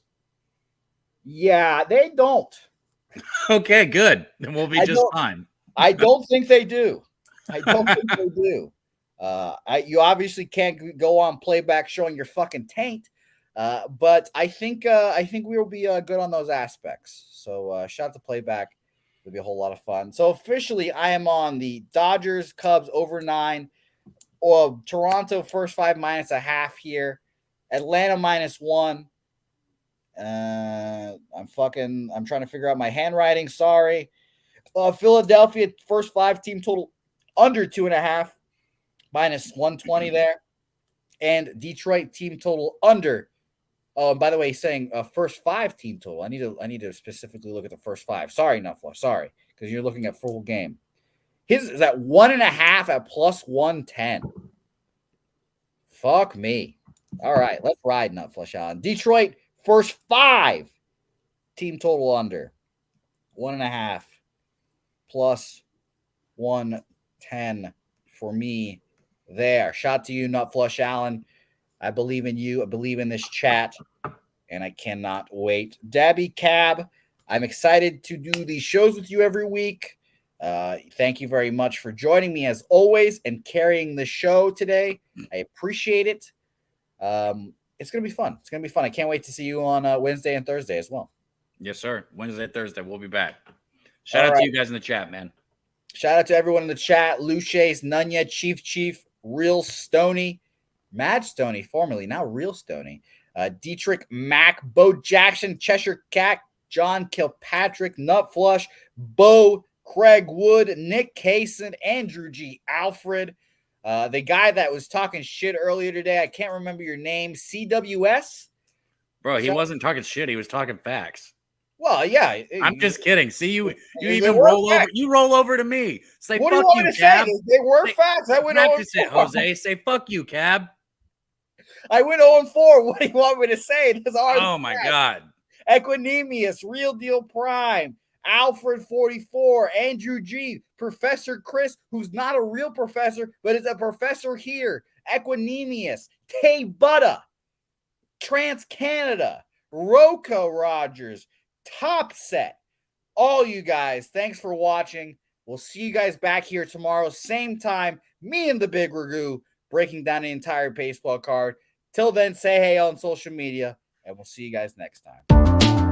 Speaker 3: Yeah, they don't.
Speaker 2: Okay, good. Then we'll be just fine.
Speaker 3: I don't think they do. You obviously can't go on playback showing your fucking taint, but I think we will be good on those aspects. So shout out to playback. It'll be a whole lot of fun. So officially, I am on the Dodgers Cubs over 9, or Toronto first 5 minus a half here, Atlanta minus 1. I'm trying to figure out my handwriting. Sorry. Philadelphia first 5 team total under 2.5 minus 120 there, and Detroit team total under. Oh, and by the way, he's saying first 5 team total. I need to specifically look at the first 5. Sorry, Nuffler. Sorry, because you're looking at full game. His is at 1.5 at plus 110. Fuck me. All right, let's ride Nutflush on Detroit. First 5 team total under 1.5 plus 110 for me there. Shot to you, Nutflush Allen. I believe in you. I believe in this chat, and I cannot wait. Dabby Cab, I'm excited to do these shows with you every week. Thank you very much for joining me as always and carrying the show today. I appreciate it. It's going to be fun. I can't wait to see you on Wednesday and Thursday as well.
Speaker 2: Yes, sir. Wednesday, Thursday. We'll be back. Shout out to you guys in the chat, man.
Speaker 3: Shout out to everyone in the chat. Luces, Nunya, Chief, Real Stony, Mad Stony, formerly, now Real Stony. Dietrich Mack, Bo Jackson, Cheshire Cat, John Kilpatrick, Nutflush, Bo, Craig Wood, Nick Kaysen, Andrew G. Alfred. The guy that was talking shit earlier today, I can't remember your name, CWS?
Speaker 2: Bro, he wasn't talking shit. He was talking facts.
Speaker 3: Well, yeah.
Speaker 2: I'm just kidding. See, you
Speaker 3: They
Speaker 2: even
Speaker 3: were
Speaker 2: roll
Speaker 3: facts.
Speaker 2: over. You roll over to me. Say,
Speaker 3: What do you
Speaker 2: fuck
Speaker 3: want
Speaker 2: you,
Speaker 3: me to
Speaker 2: Cab.
Speaker 3: say? They were facts. I went 0-4.
Speaker 2: Practice it, Jose. Say, fuck you, Cab.
Speaker 3: I went 0-4. What do you want me to say? This
Speaker 2: Oh, my God.
Speaker 3: Equinemius, Real Deal Prime, Alfred 44, Andrew G, Professor Chris, who's not a real professor, but is a professor here, Equinemius, Tay Butta, Trans Canada, Rocco Rogers, Top Set. All you guys, thanks for watching. We'll see you guys back here tomorrow, same time. Me and the Big Ragoo breaking down the entire baseball card. Till then, say hey on social media, and we'll see you guys next time.